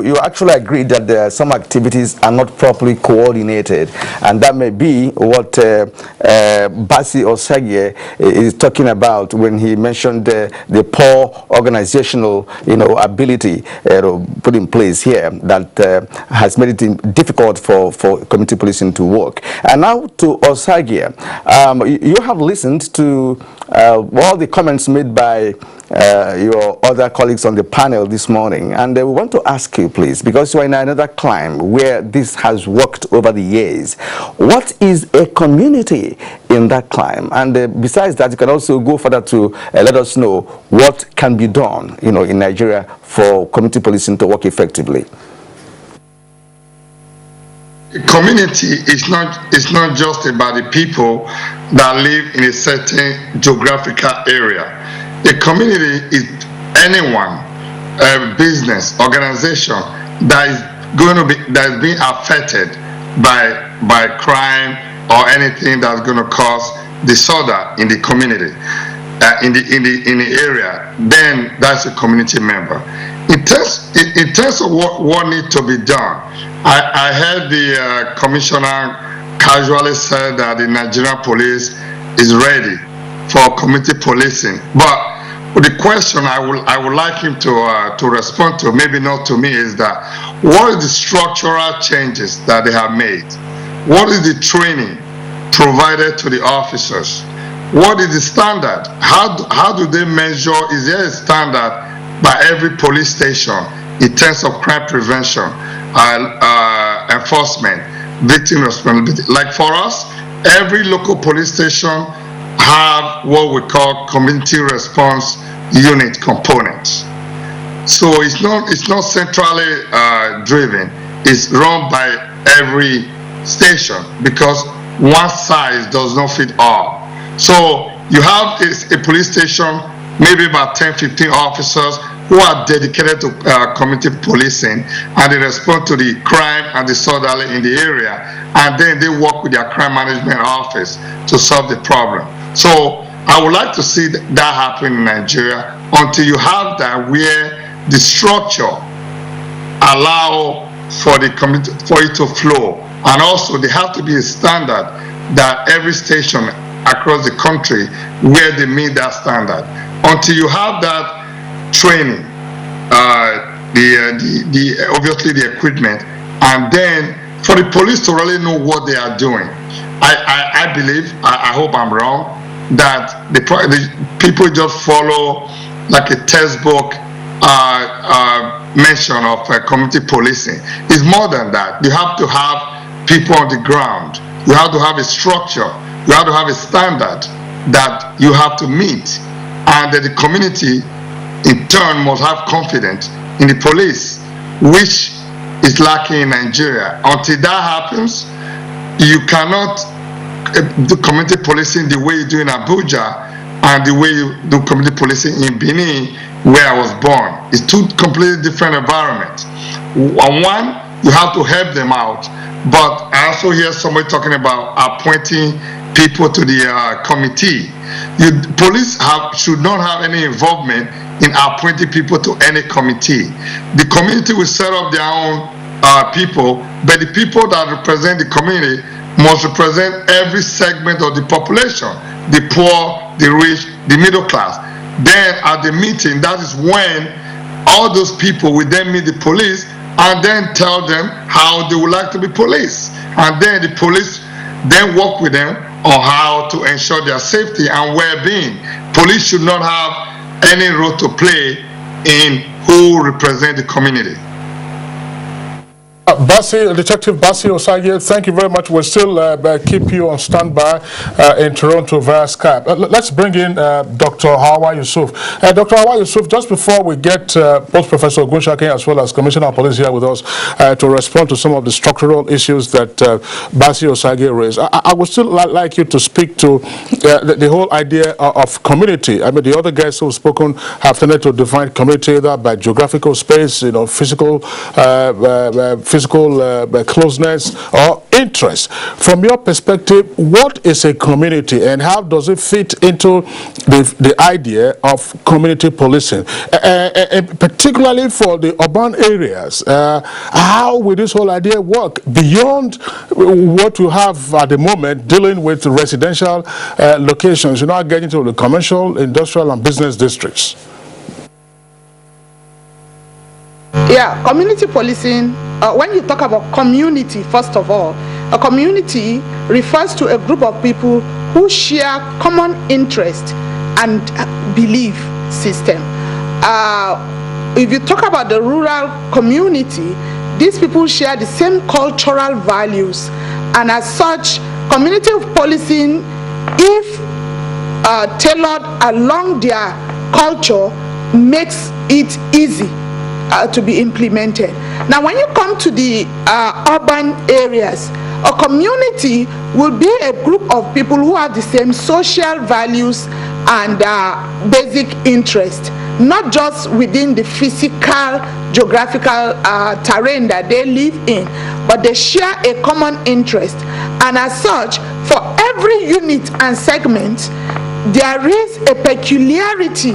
You actually agree that some activities are not properly coordinated, and that may be what Basi Osagie is talking about when he mentioned the poor organizational, ability put in place here that has made it difficult for community policing to work. And now to Osagie, you have listened to all the comments made by your other colleagues on the panel this morning, and we want to ask you, please, because you are in another climb where this has worked over the years, what is a community in that climb? And besides that, you can also go further to let us know what can be done, in Nigeria for community policing to work effectively. community is not just about the people that live in a certain geographical area. A community is anyone, a business, organization that is being affected by crime or anything that's going to cause disorder in the community, in the area. Then that's a community member. In terms of what needs to be done, I heard the commissioner casually said that the Nigerian police is ready for community policing. But the question I would like him to respond to, maybe not to me, is that what is the structural changes that they have made? What is the training provided to the officers? What is the standard? How do they measure? Is there a standard by every police station in terms of crime prevention, enforcement, victim responsibility? Like for us, every local police station have what we call community response unit components. So it's not centrally driven. It's run by every station because one size does not fit all. So you have a police station, maybe about 10-15 officers who are dedicated to community policing, and they respond to the crime and disorderly in the area, and then they work with their crime management office to solve the problem. So I would like to see that happen in Nigeria until you have that where the structure allow for the community for it to flow, and also there have to be a standard that every station across the country where they meet that standard. Until you have that training, obviously the equipment, and then for the police to really know what they are doing. I believe, I hope I'm wrong, that the people just follow like a textbook mention of community policing. It's more than that. You have to have people on the ground. You have to have a structure. You have to have a standard that you have to meet, and that the community in turn must have confidence in the police, which is lacking in Nigeria. Until that happens, you cannot do community policing the way you do in Abuja and the way you do community policing in Benin, where I was born. It's two completely different environments. One, you have to help them out, but I also hear somebody talking about appointing people to the committee. Police should not have any involvement in appointing people to any committee. The community will set up their own people, but the people that represent the community must represent every segment of the population, the poor, the rich, the middle class. Then at the meeting, that is when all those people will then meet the police and then tell them how they would like to be policed. And then the police then work with them on how to ensure their safety and well-being. Police should not have any role to play in who represent the community. Detective Bassey Osagie, thank you very much. We'll still keep you on standby in Toronto via Skype. Let's bring in Dr. Hawa Yusuf. Dr. Hawa Yusuf, just before we get both Professor Ogunshake as well as Commissioner of Police here with us to respond to some of the structural issues that Bassey Osagie raised, I would still like you to speak to the whole idea of community. I mean, the other guys who have spoken have tended to define community either by geographical space, physical closeness or interest. From your perspective, what is a community and how does it fit into the idea of community policing? And particularly for the urban areas, how will this whole idea work beyond what you have at the moment dealing with residential locations? You're not getting to the commercial, industrial and business districts. Yeah, community policing, when you talk about community, first of all, a community refers to a group of people who share common interest and belief system. If you talk about the rural community, these people share the same cultural values, and as such, community policing, if tailored along their culture, makes it easy to be implemented. Now, when you come to the urban areas, a community will be a group of people who have the same social values and basic interest, not just within the physical, geographical terrain that they live in, but they share a common interest. And as such, for every unit and segment, there is a peculiarity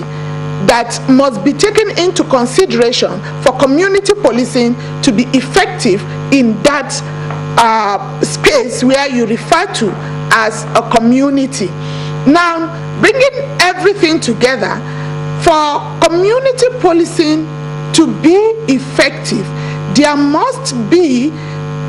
that must be taken into consideration for community policing to be effective in that space where you refer to as a community. Now, bringing everything together, for community policing to be effective, there must be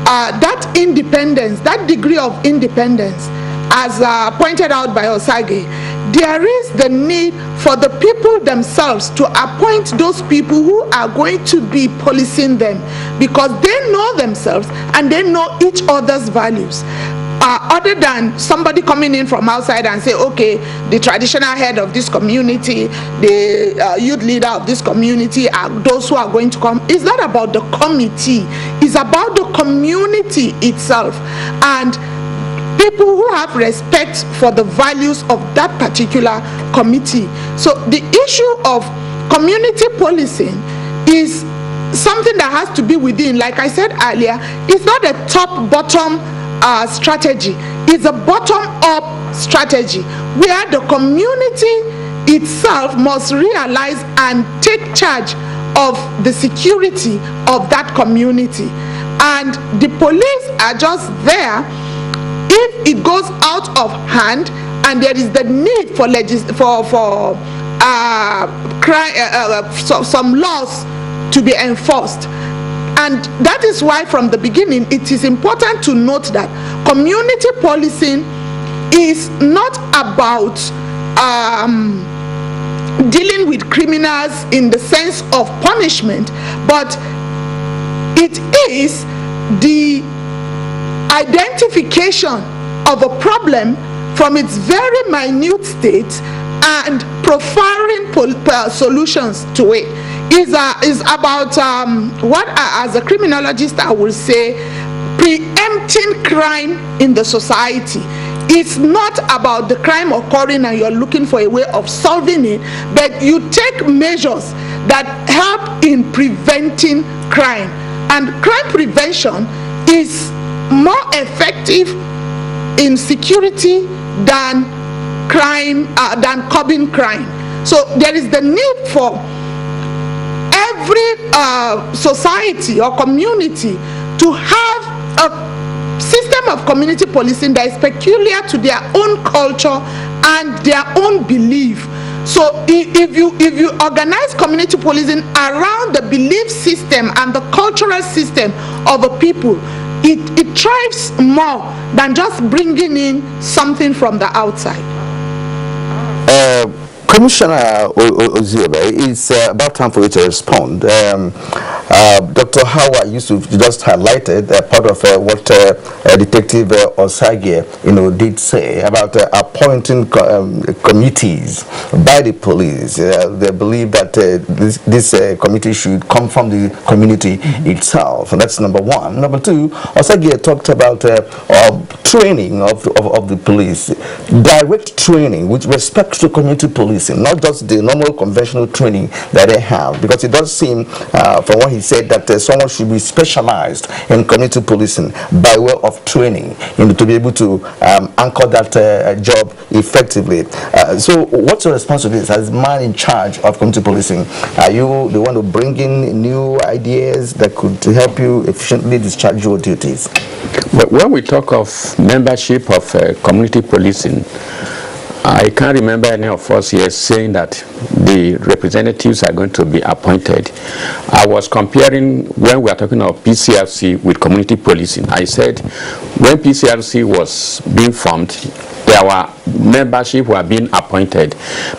that independence, that degree of independence, as pointed out by Osage. There is the need for the people themselves to appoint those people who are going to be policing them, because they know themselves and they know each other's values. Other than somebody coming in from outside and say, okay, the traditional head of this community, the youth leader of this community are those who are going to come. It's not about the committee, it's about the community itself, and people who have respect for the values of that particular committee. So the issue of community policing is something that has to be within. Like I said earlier, it's not a top-bottom strategy, it's a bottom-up strategy where the community itself must realize and take charge of the security of that community. And the police are just there if it goes out of hand and there is the need for some laws to be enforced. And that is why from the beginning it is important to note that community policing is not about dealing with criminals in the sense of punishment, but it is the identification of a problem from its very minute state and profiling solutions to it. Is about what, as a criminologist, I will say, preempting crime in the society. It's not about the crime occurring and you're looking for a way of solving it, but you take measures that help in preventing crime. And crime prevention is more effective in security than curbing crime. So there is the need for every society or community to have a system of community policing that is peculiar to their own culture and their own belief. So if you organize community policing around the belief system and the cultural system of a people, it thrives more than just bringing in something from the outside. Commissioner Oziebe, it's about time for you to respond. Dr. Howard Yusuf just highlighted part of what Detective Osage, did say about appointing committees by the police. They believe that this committee should come from the community itself. And that's number one. Number two, Osage talked about training of the police, direct training with respect to community policing, not just the normal conventional training that they have, because it does seem from what he said that someone should be specialized in community policing by way of training to be able to anchor that job effectively. So what's your response to this as man in charge of community policing? Are you the one to bring in new ideas that could help you efficiently discharge your duties? When we talk of membership of community policing, I can't remember any of us here saying that the representatives are going to be appointed. I was comparing when we are talking of PCRC with community policing. I said when PCRC was being formed, our membership were being appointed,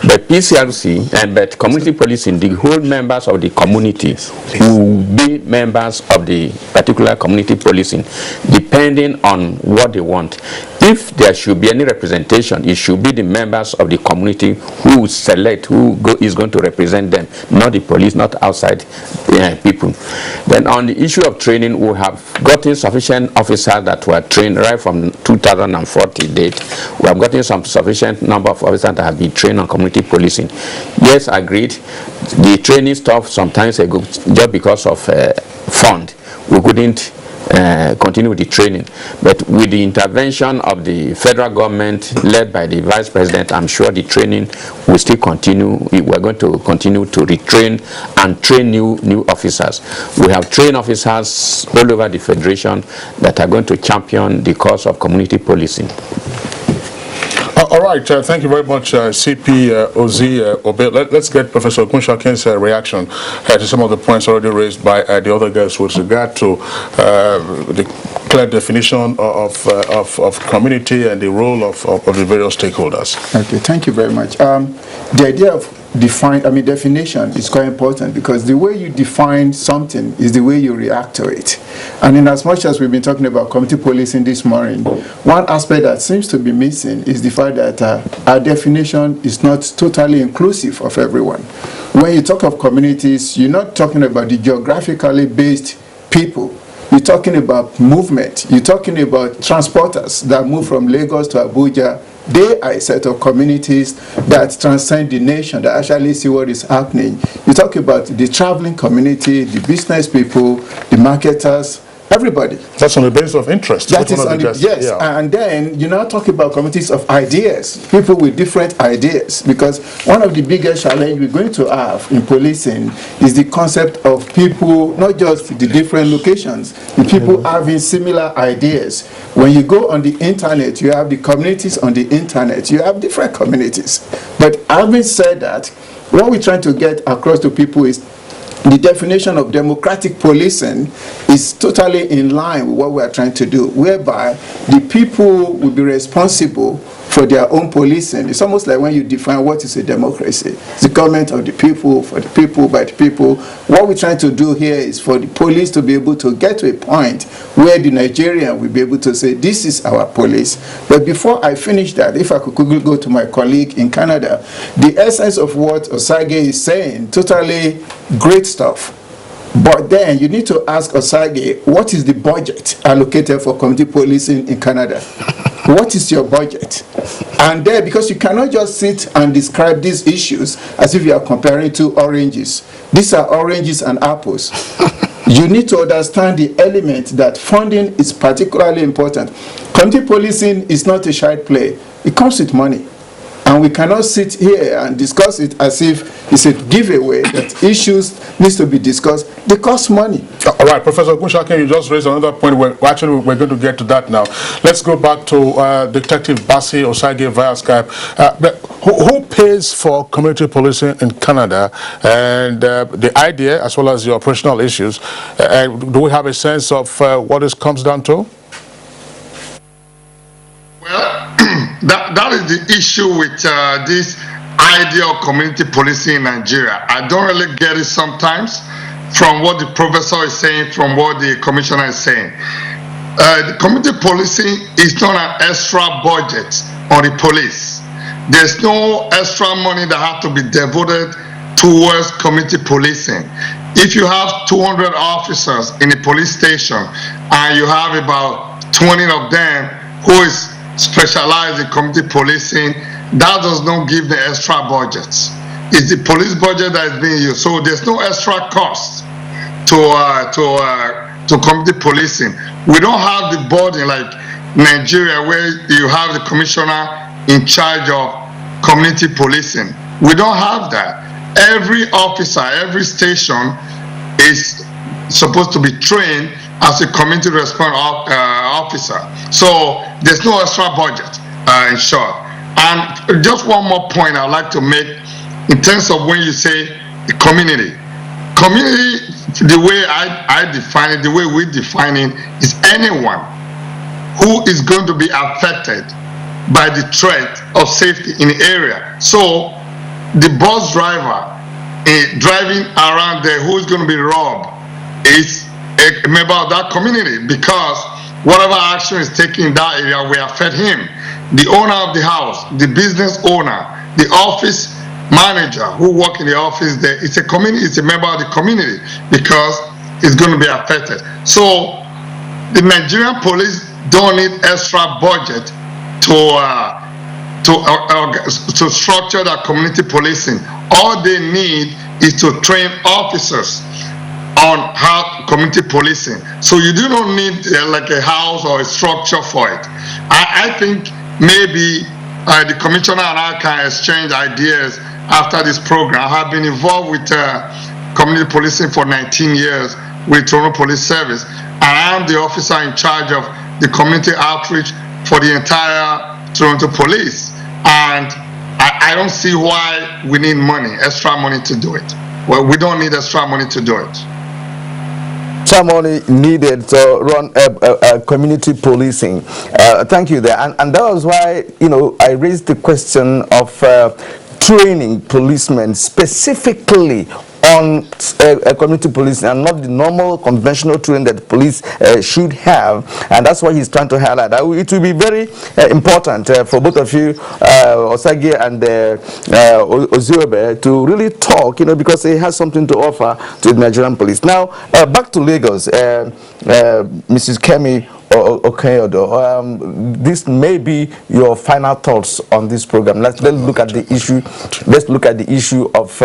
but PCRC but community policing, the whole members of the community will be members of the particular community policing, depending on what they want. If there should be any representation, it should be the members of the community who select who is going to represent them, not the police, not outside people. Then on the issue of training, we have gotten sufficient officers that were trained right from 2014 date. We have gotten some sufficient number of officers that have been trained on community policing. Yes, agreed. The training stopped sometimes ago just because of fund. We couldn't continue with the training, but with the intervention of the federal government led by the vice president, I'm sure the training will still continue. We're going to continue to retrain and train new officers. We have trained officers all over the federation that are going to champion the cause of community policing. All right, thank you very much, CP Ozie. Let's get Professor Ogunshokin's reaction to some of the points already raised by the other guests with regard to the clear definition of community and the role of the various stakeholders. Okay, thank you very much. The idea of definition is quite important, because the way you define something is the way you react to it. And in as much as we've been talking about community policing this morning, one aspect that seems to be missing is the fact that our definition is not totally inclusive of everyone. When you talk of communities, you're not talking about the geographically based people. You're talking about movement. You're talking about transporters that move from Lagos to Abuja. They are a set of communities that transcend the nation, that actually see what is happening. You talk about the traveling community, the business people, the marketers, everybody. That's on the basis of interest. That is on the, yes, yeah. And then you now talk about communities of ideas, people with different ideas, because one of the biggest challenges we're going to have in policing is the concept of people, not just the different locations, the people having similar ideas. When you go on the internet, you have the communities on the internet, you have different communities. But having said that, what we're trying to get across to people is the definition of democratic policing is totally in line with what we are trying to do, whereby the people will be responsible for their own policing. It's almost like when you define what is a democracy. It's the government of the people, for the people, by the people. What we're trying to do here is for the police to be able to get to a point where the Nigerian will be able to say, this is our police. But before I finish that, if I could quickly go to my colleague in Canada, the essence of what Osage is saying, totally great stuff. But then you need to ask Osage, what is the budget allocated for community policing in Canada? What is your budget? And there, because you cannot just sit and describe these issues as if you are comparing two oranges. These are oranges and apples. You need to understand the element that funding is particularly important. Community policing is not a child play. It comes with money. And we cannot sit here and discuss it as if it's a giveaway that issues needs to be discussed. They cost money. All right, Professor Ogunshokin, you just raised another point. We're going to get to that now. Let's go back to Detective Bassey Osage via Skype. Who pays for community policing in Canada, and the idea as well as the operational issues? Do we have a sense of what this comes down to? That is the issue with this idea of community policing in Nigeria. I don't really get it sometimes from what the professor is saying, from what the commissioner is saying. The community policing is not an extra budget on the police. There's no extra money that has to be devoted towards community policing. If you have 200 officers in a police station and you have about 20 of them who is specialized in community policing, that does not give the extra budgets. It's the police budget that is being used. So there's no extra cost to community policing. We don't have the burden like Nigeria where you have the commissioner in charge of community policing. We don't have that. Every officer, every station is supposed to be trained as a community response officer. So there's no extra budget, in short. And just one more point I'd like to make in terms of when you say the community. Community, the way I define it, the way we define it, is anyone who is going to be affected by the threat of safety in the area. So the bus driver driving around there who is going to be robbed is a member of that community, because whatever action is taken in that area will affect him. The owner of the house, the business owner, the office manager who work in the office there, it's a community, it's a member of the community, because it's going to be affected. So the Nigerian police don't need extra budget to structure their community policing. All they need is to train officers on how community policing. So you do not need like a house or a structure for it. I think maybe the commissioner and I can exchange ideas after this program. I have been involved with community policing for 19 years with Toronto Police Service, and I am the officer in charge of the community outreach for the entire Toronto Police. And I don't see why we need extra money to do it. Well, we don't need extra money to do it. Some money needed to run community policing. Thank you there. And that was why, I raised the question of training policemen specifically on community policing and not the normal conventional training that the police should have. And that's what he's trying to highlight. It will be very important for both of you, Osagie and Oziobe, to really talk, because he has something to offer to the Nigerian police. Now, back to Lagos, Mrs. Kemi Okeodo, this may be your final thoughts on this program. Let's look at the issue. Let's look at the issue of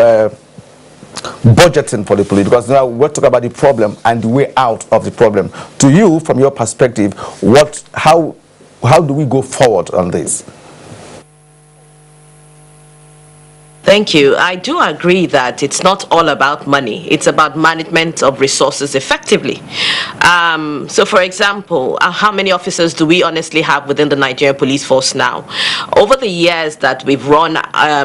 budgeting for the police, because now we're talking about the problem and the way out of the problem. To you, from your perspective, how do we go forward on this? Thank you. I do agree that it's not all about money. It's about management of resources effectively. So, for example, how many officers do we honestly have within the Nigerian police force now? Over the years that we've run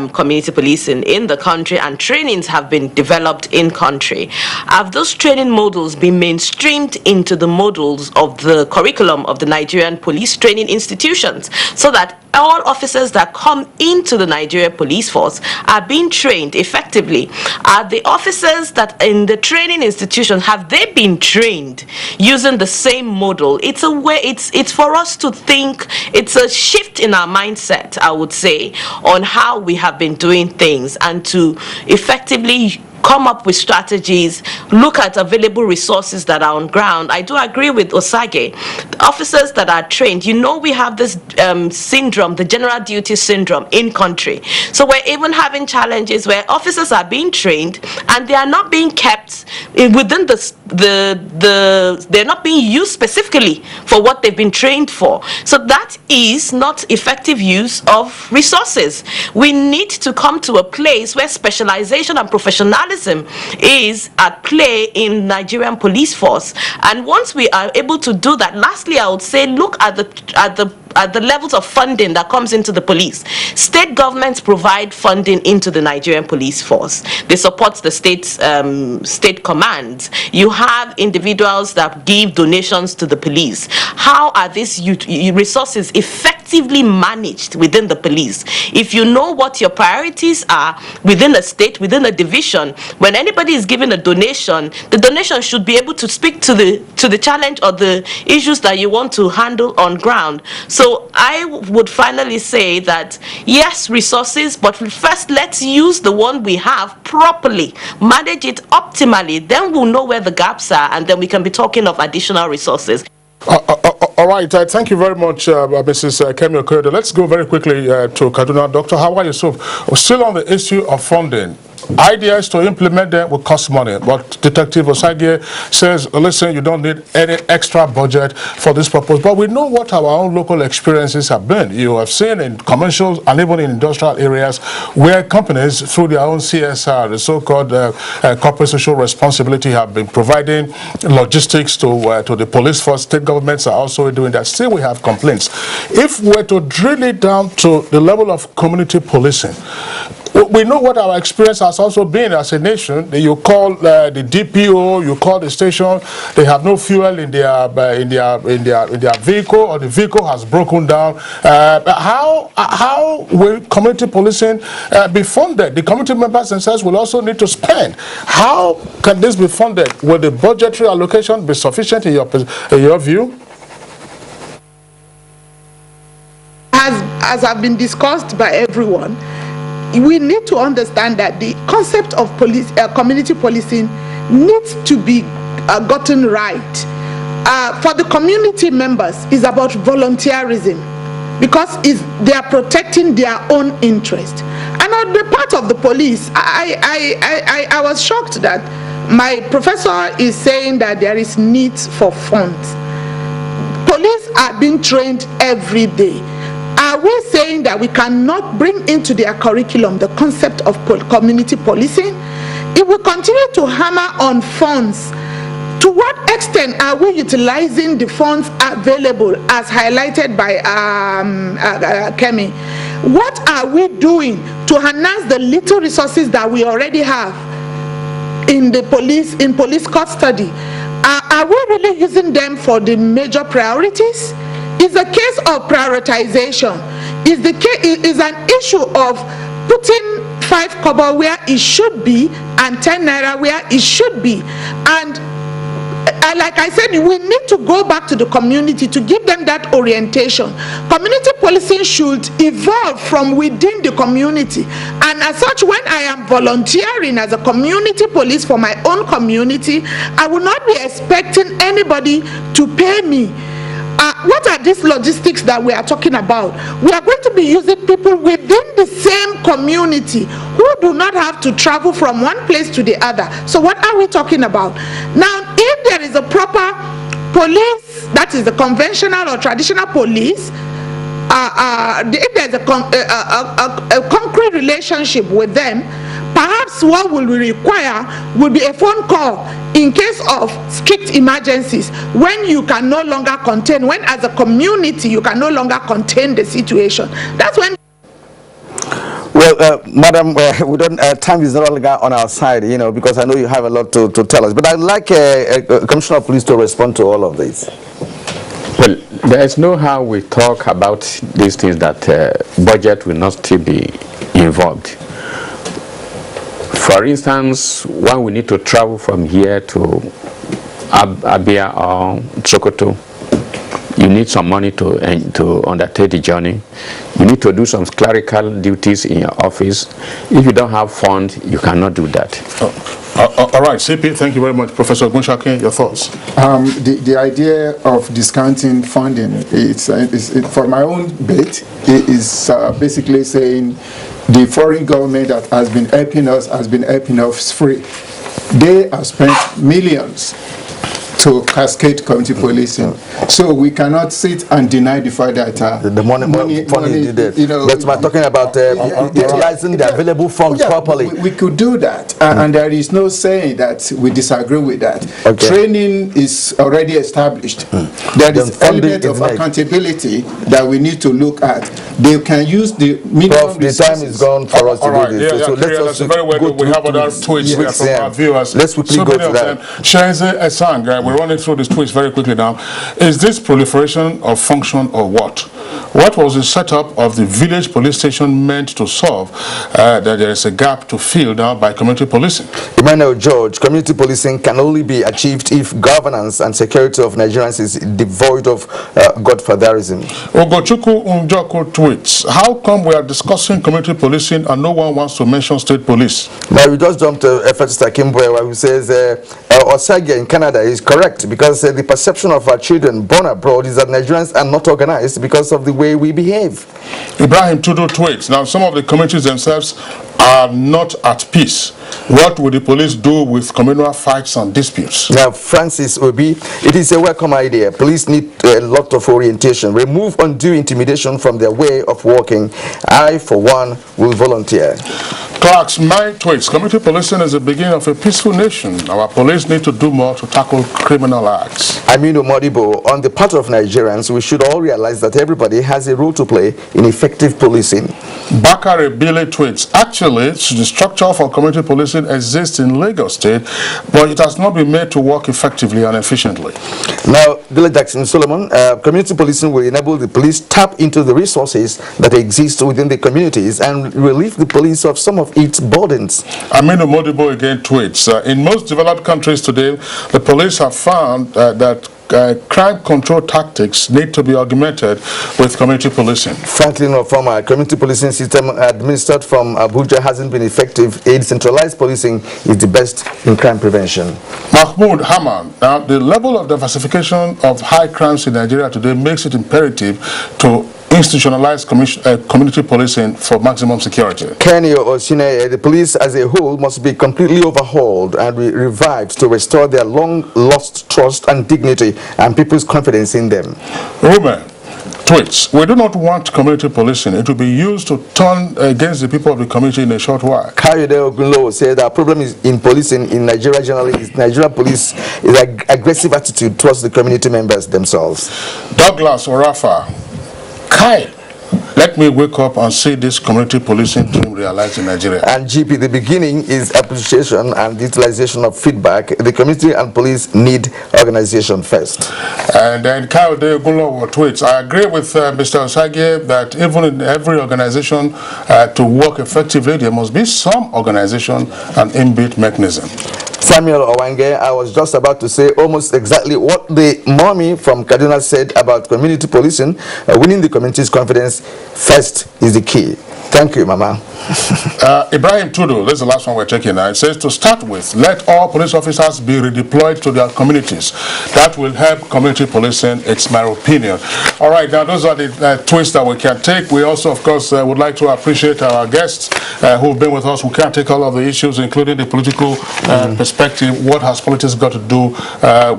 community policing in the country and trainings have been developed in country, have those training models been mainstreamed into the models of the curriculum of the Nigerian police training institutions, so that all officers that come into the Nigerian police force are being trained effectively? Are the officers that in the training institution, have they been trained using the same model? It's a way, it's for us to think. It's a shift in our mindset, I would say, on how we have been doing things, and to effectively come up with strategies, look at available resources that are on ground. I do agree with Osagie. The officers that are trained, we have this syndrome, the general duty syndrome in country. So we're even having challenges where officers are being trained and they are not being kept within they're not being used specifically for what they've been trained for. So that is not effective use of resources. We need to come to a place where specialization and professionalism is at play in Nigerian police force. And once we are able to do that, lastly, I would say look at the levels of funding that comes into the police. State governments provide funding into the Nigerian police force. They support the state commands. You have individuals that give donations to the police. How are these resources effectively managed within the police? If you know what your priorities are within a state, within a division, when anybody is giving a donation, the donation should be able to speak to the challenge or the issues that you want to handle on ground. So I would finally say that yes, resources, but first let's use the one we have properly, manage it optimally, then we'll know where the gaps are, and then we can be talking of additional resources. All right, thank you very much, Mrs. Kemi Okeodo. Let's go very quickly to Kaduna. Dr. Hawa Yusuf, we're still on the issue of funding. Ideas to implement them will cost money, but Detective Osagie says, listen, you don't need any extra budget for this purpose. But we know what our own local experiences have been. You have seen in commercial and even in industrial areas where companies, through their own CSR, the so-called corporate social responsibility, have been providing logistics to the police force. State governments are also doing that. Still, we have complaints. If we're to drill it down to the level of community policing, we know what our experience has also been as a nation. You call the DPO, you call the station, they have no fuel in their vehicle, or the vehicle has broken down. How will community policing be funded? The community members themselves will also need to spend. How can this be funded? Will the budgetary allocation be sufficient in your view? As have been discussed by everyone, we need to understand that the concept of community policing needs to be gotten right. For the community members, is about volunteerism, because they are protecting their own interest. And on the part of the police, I was shocked that my professor is saying that there is need for funds. Police are being trained every day. Are we saying that we cannot bring into their curriculum the concept of community policing? If we continue to hammer on funds, to what extent are we utilizing the funds available as highlighted by Kemi? What are we doing to enhance the little resources that we already have in the police custody? Are we really using them for the major priorities? It's a case of prioritization. Is an issue of putting 5 kobo where it should be and 10 naira where it should be. And like I said, we need to go back to the community to give them that orientation. Community policing should evolve from within the community. And as such, when I am volunteering as a community police for my own community, I will not be expecting anybody to pay me. What are these logistics that we are talking about? We are going to be using people within the same community who do not have to travel from one place to the other. So what are we talking about? Now, if there is a proper police, that is the conventional or traditional police, if there's a concrete relationship with them, perhaps what will we require will be a phone call in case of strict emergencies, when you can no longer contain, when as a community you can no longer contain the situation. That's when. Well, Madam, we don't. Time is no longer on our side, you know, because I know you have a lot to tell us. But I'd like Commissioner of Police to respond to all of this. Well, there is no how we talk about these things that budget will not still be involved. For instance, when we need to travel from here to Abia or Sokoto, you need some money to undertake the journey. You need to do some clerical duties in your office. If you don't have funds, you cannot do that. All right, CP, thank you very much. Professor Ogunshake, your thoughts? The idea of discounting funding, it's for my own bit, it is basically saying the foreign government that has been helping us free. They have spent millions to cascade community policing. So we cannot sit and deny the fact that the money did it. You know, but we're talking about utilizing the available funds properly. We could do that, and there is no saying that we disagree with that. Okay. Training is already established. There is element of accountability that we need to look at. They can use the minimum resources. The time is gone for us to do this. So let's very well. We have other tweets here from our viewers. Let's quickly go to that. Shenze Esang, we're running through these tweets very quickly now. Is this proliferation of function or what? What was the setup of the village police station meant to solve that there is a gap to fill now by community policing? Emmanuel George, community policing can only be achieved if governance and security of Nigerians is devoid of godfatherism. Ogochukwu Unjoko tweets, how come we are discussing community policing and no one wants to mention state police? Now we just jumped to Efetista Kimbwe, who says Osagia in Canada is correct, because the perception of our children born abroad is that Nigerians are not organized because of the way we behave. Ibrahim Tudu tweets, now some of the communities themselves are not at peace. What will the police do with communal fights and disputes? Now, Francis Obi, it is a welcome idea. Police need a lot of orientation. Remove undue intimidation from their way of working. I, for one, will volunteer. Clark's my tweets, community policing is the beginning of a peaceful nation. Our police need to do more to tackle criminal acts. Aminu Modibo, on the part of Nigerians, we should all realize that everybody has a role to play in effective policing. Bakari Billy tweets, actually, the structure for community policing exists in Lagos State, but it has not been made to work effectively and efficiently. Now, Billy Jackson Solomon, community policing will enable the police tap into the resources that exist within the communities and relieve the police of some of its burdens. Aminu Modibo again tweets, in most developed countries today, the police have found that crime control tactics need to be augmented with community policing. Frankly, no former community policing system administered from Abuja hasn't been effective. A decentralized policing is the best in crime prevention. Mahmoud Haman, now the level of diversification of high crimes in Nigeria today makes it imperative to institutionalize community policing for maximum security. Kenny Osine, the police as a whole must be completely overhauled and revived to restore their long-lost trust and dignity and people's confidence in them. Ruben tweets, we do not want community policing. It will be used to turn against the people of the community in a short while. Kayode Ogunlo said our problem is in policing in Nigeria generally. Nigeria police is an aggressive attitude towards the community members themselves. Douglas Orafa, Kai, let me wake up and see this community policing dream realized in Nigeria. And GP, the beginning is appreciation and utilization of feedback. The community and police need organization first. And then Kyle Degulo tweets, I agree with Mr. Osage that even in every organization to work effectively, there must be some organization and inbuilt mechanism. Samuel Owange, I was just about to say almost exactly what the mommy from Kaduna said about community policing. Winning the community's confidence first is the key. Thank you, Mama. Ibrahim Tudu, this is the last one we're taking now. It says, to start with, let all police officers be redeployed to their communities. That will help community policing. It's my opinion. All right, now those are the twists that we can take. We also, of course, would like to appreciate our guests who've been with us. We can't take all of the issues, including the political perspective. What has politics got to do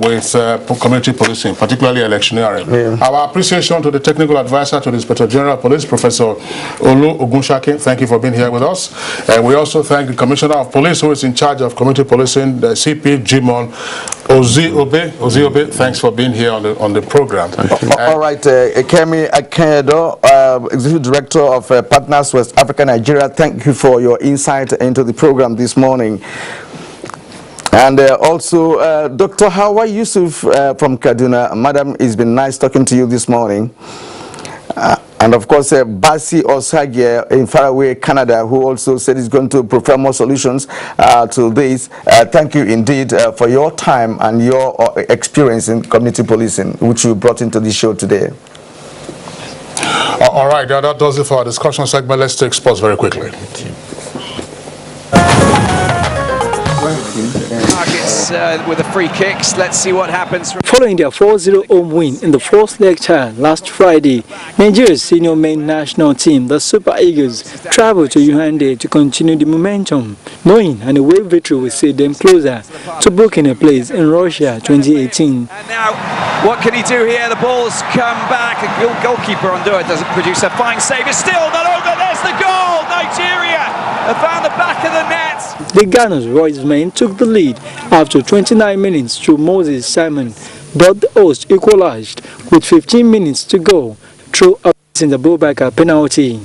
with community policing, particularly electioneering? Yeah. Our appreciation to the technical advisor to the Inspector General of Police, Professor Olu Ogunshake. Thank you for being here with us. We also thank the Commissioner of Police, who is in charge of community policing, the CP Jimon Oziobe. Oziobe, thanks for being here on the program. All right, Kemi Akedo, Executive Director of Partners West Africa Nigeria, thank you for your insight into the program this morning. And also, Dr. Hawa Yusuf from Kaduna. Madam, it's been nice talking to you this morning. And of course, Basi Osagie in faraway Canada, who also said he's going to prefer more solutions to this. Thank you indeed for your time and your experience in community policing, which you brought into the show today. All right, that does it for our discussion segment. Let's take sports very quickly. Targets with the free kicks. Let's see what happens. Following their 4-0 home win in the first lecture last Friday, Nigeria's senior men national team, the Super Eagles, traveled to Yaoundé to continue the momentum, knowing an away victory will see them closer to booking a place in Russia 2018. And now, what can he do here? The ball's come back. A goalkeeper Ondua doesn't produce a fine save. It's still not over. There's the goal. Nigeria have found the back of the net. The Ghana's Roy's men took the lead after 29 minutes through Moses Simon, but the host equalized with 15 minutes to go through a Abubakar penalty.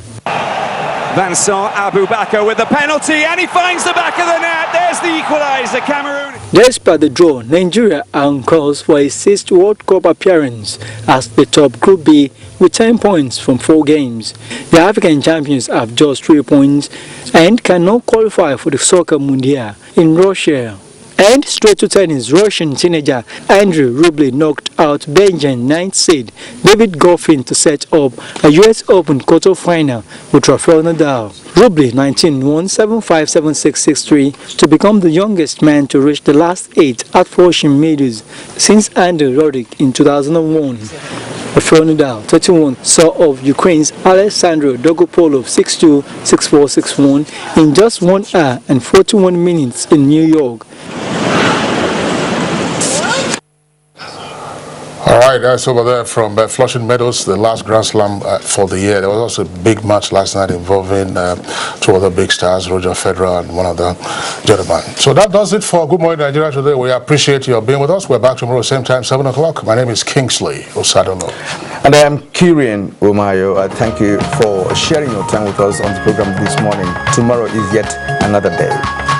Vincent Abubakar with the penalty, and he finds the back of the net. There's the equaliser, Cameroon. Despite the draw, Nigeria are on course for a 6th World Cup appearance as the top Group B with 10 points from 4 games. The African champions have just 3 points and cannot qualify for the Soccer Mundial in Russia. And straight to tennis, Russian teenager Andrei Rublev knocked out Belgian 9th seed David Goffin to set up a US Open quarter-final with Rafael Nadal. Rublev, 19, won 7-5, 7-6, 6-3 to become the youngest man to reach the last 8 at Russian majors since Andrei Roddick in 2001. Rafael Nadal, 31, saw off Ukraine's Alexandro Dogopolov 6-2, 6-4, 6-1 in just 1 hour and 41 minutes in New York. All right, that's over there from Flushing Meadows, the last Grand Slam for the year. There was also a big match last night involving 2 other big stars, Roger Federer and one of the gentlemen. So that does it for Good Morning Nigeria today. We appreciate your being with us. We're back tomorrow, same time, 7 o'clock. My name is Kingsley Osadolo. And I am Kirian Umayo. Thank you for sharing your time with us on the program this morning. Tomorrow is yet another day.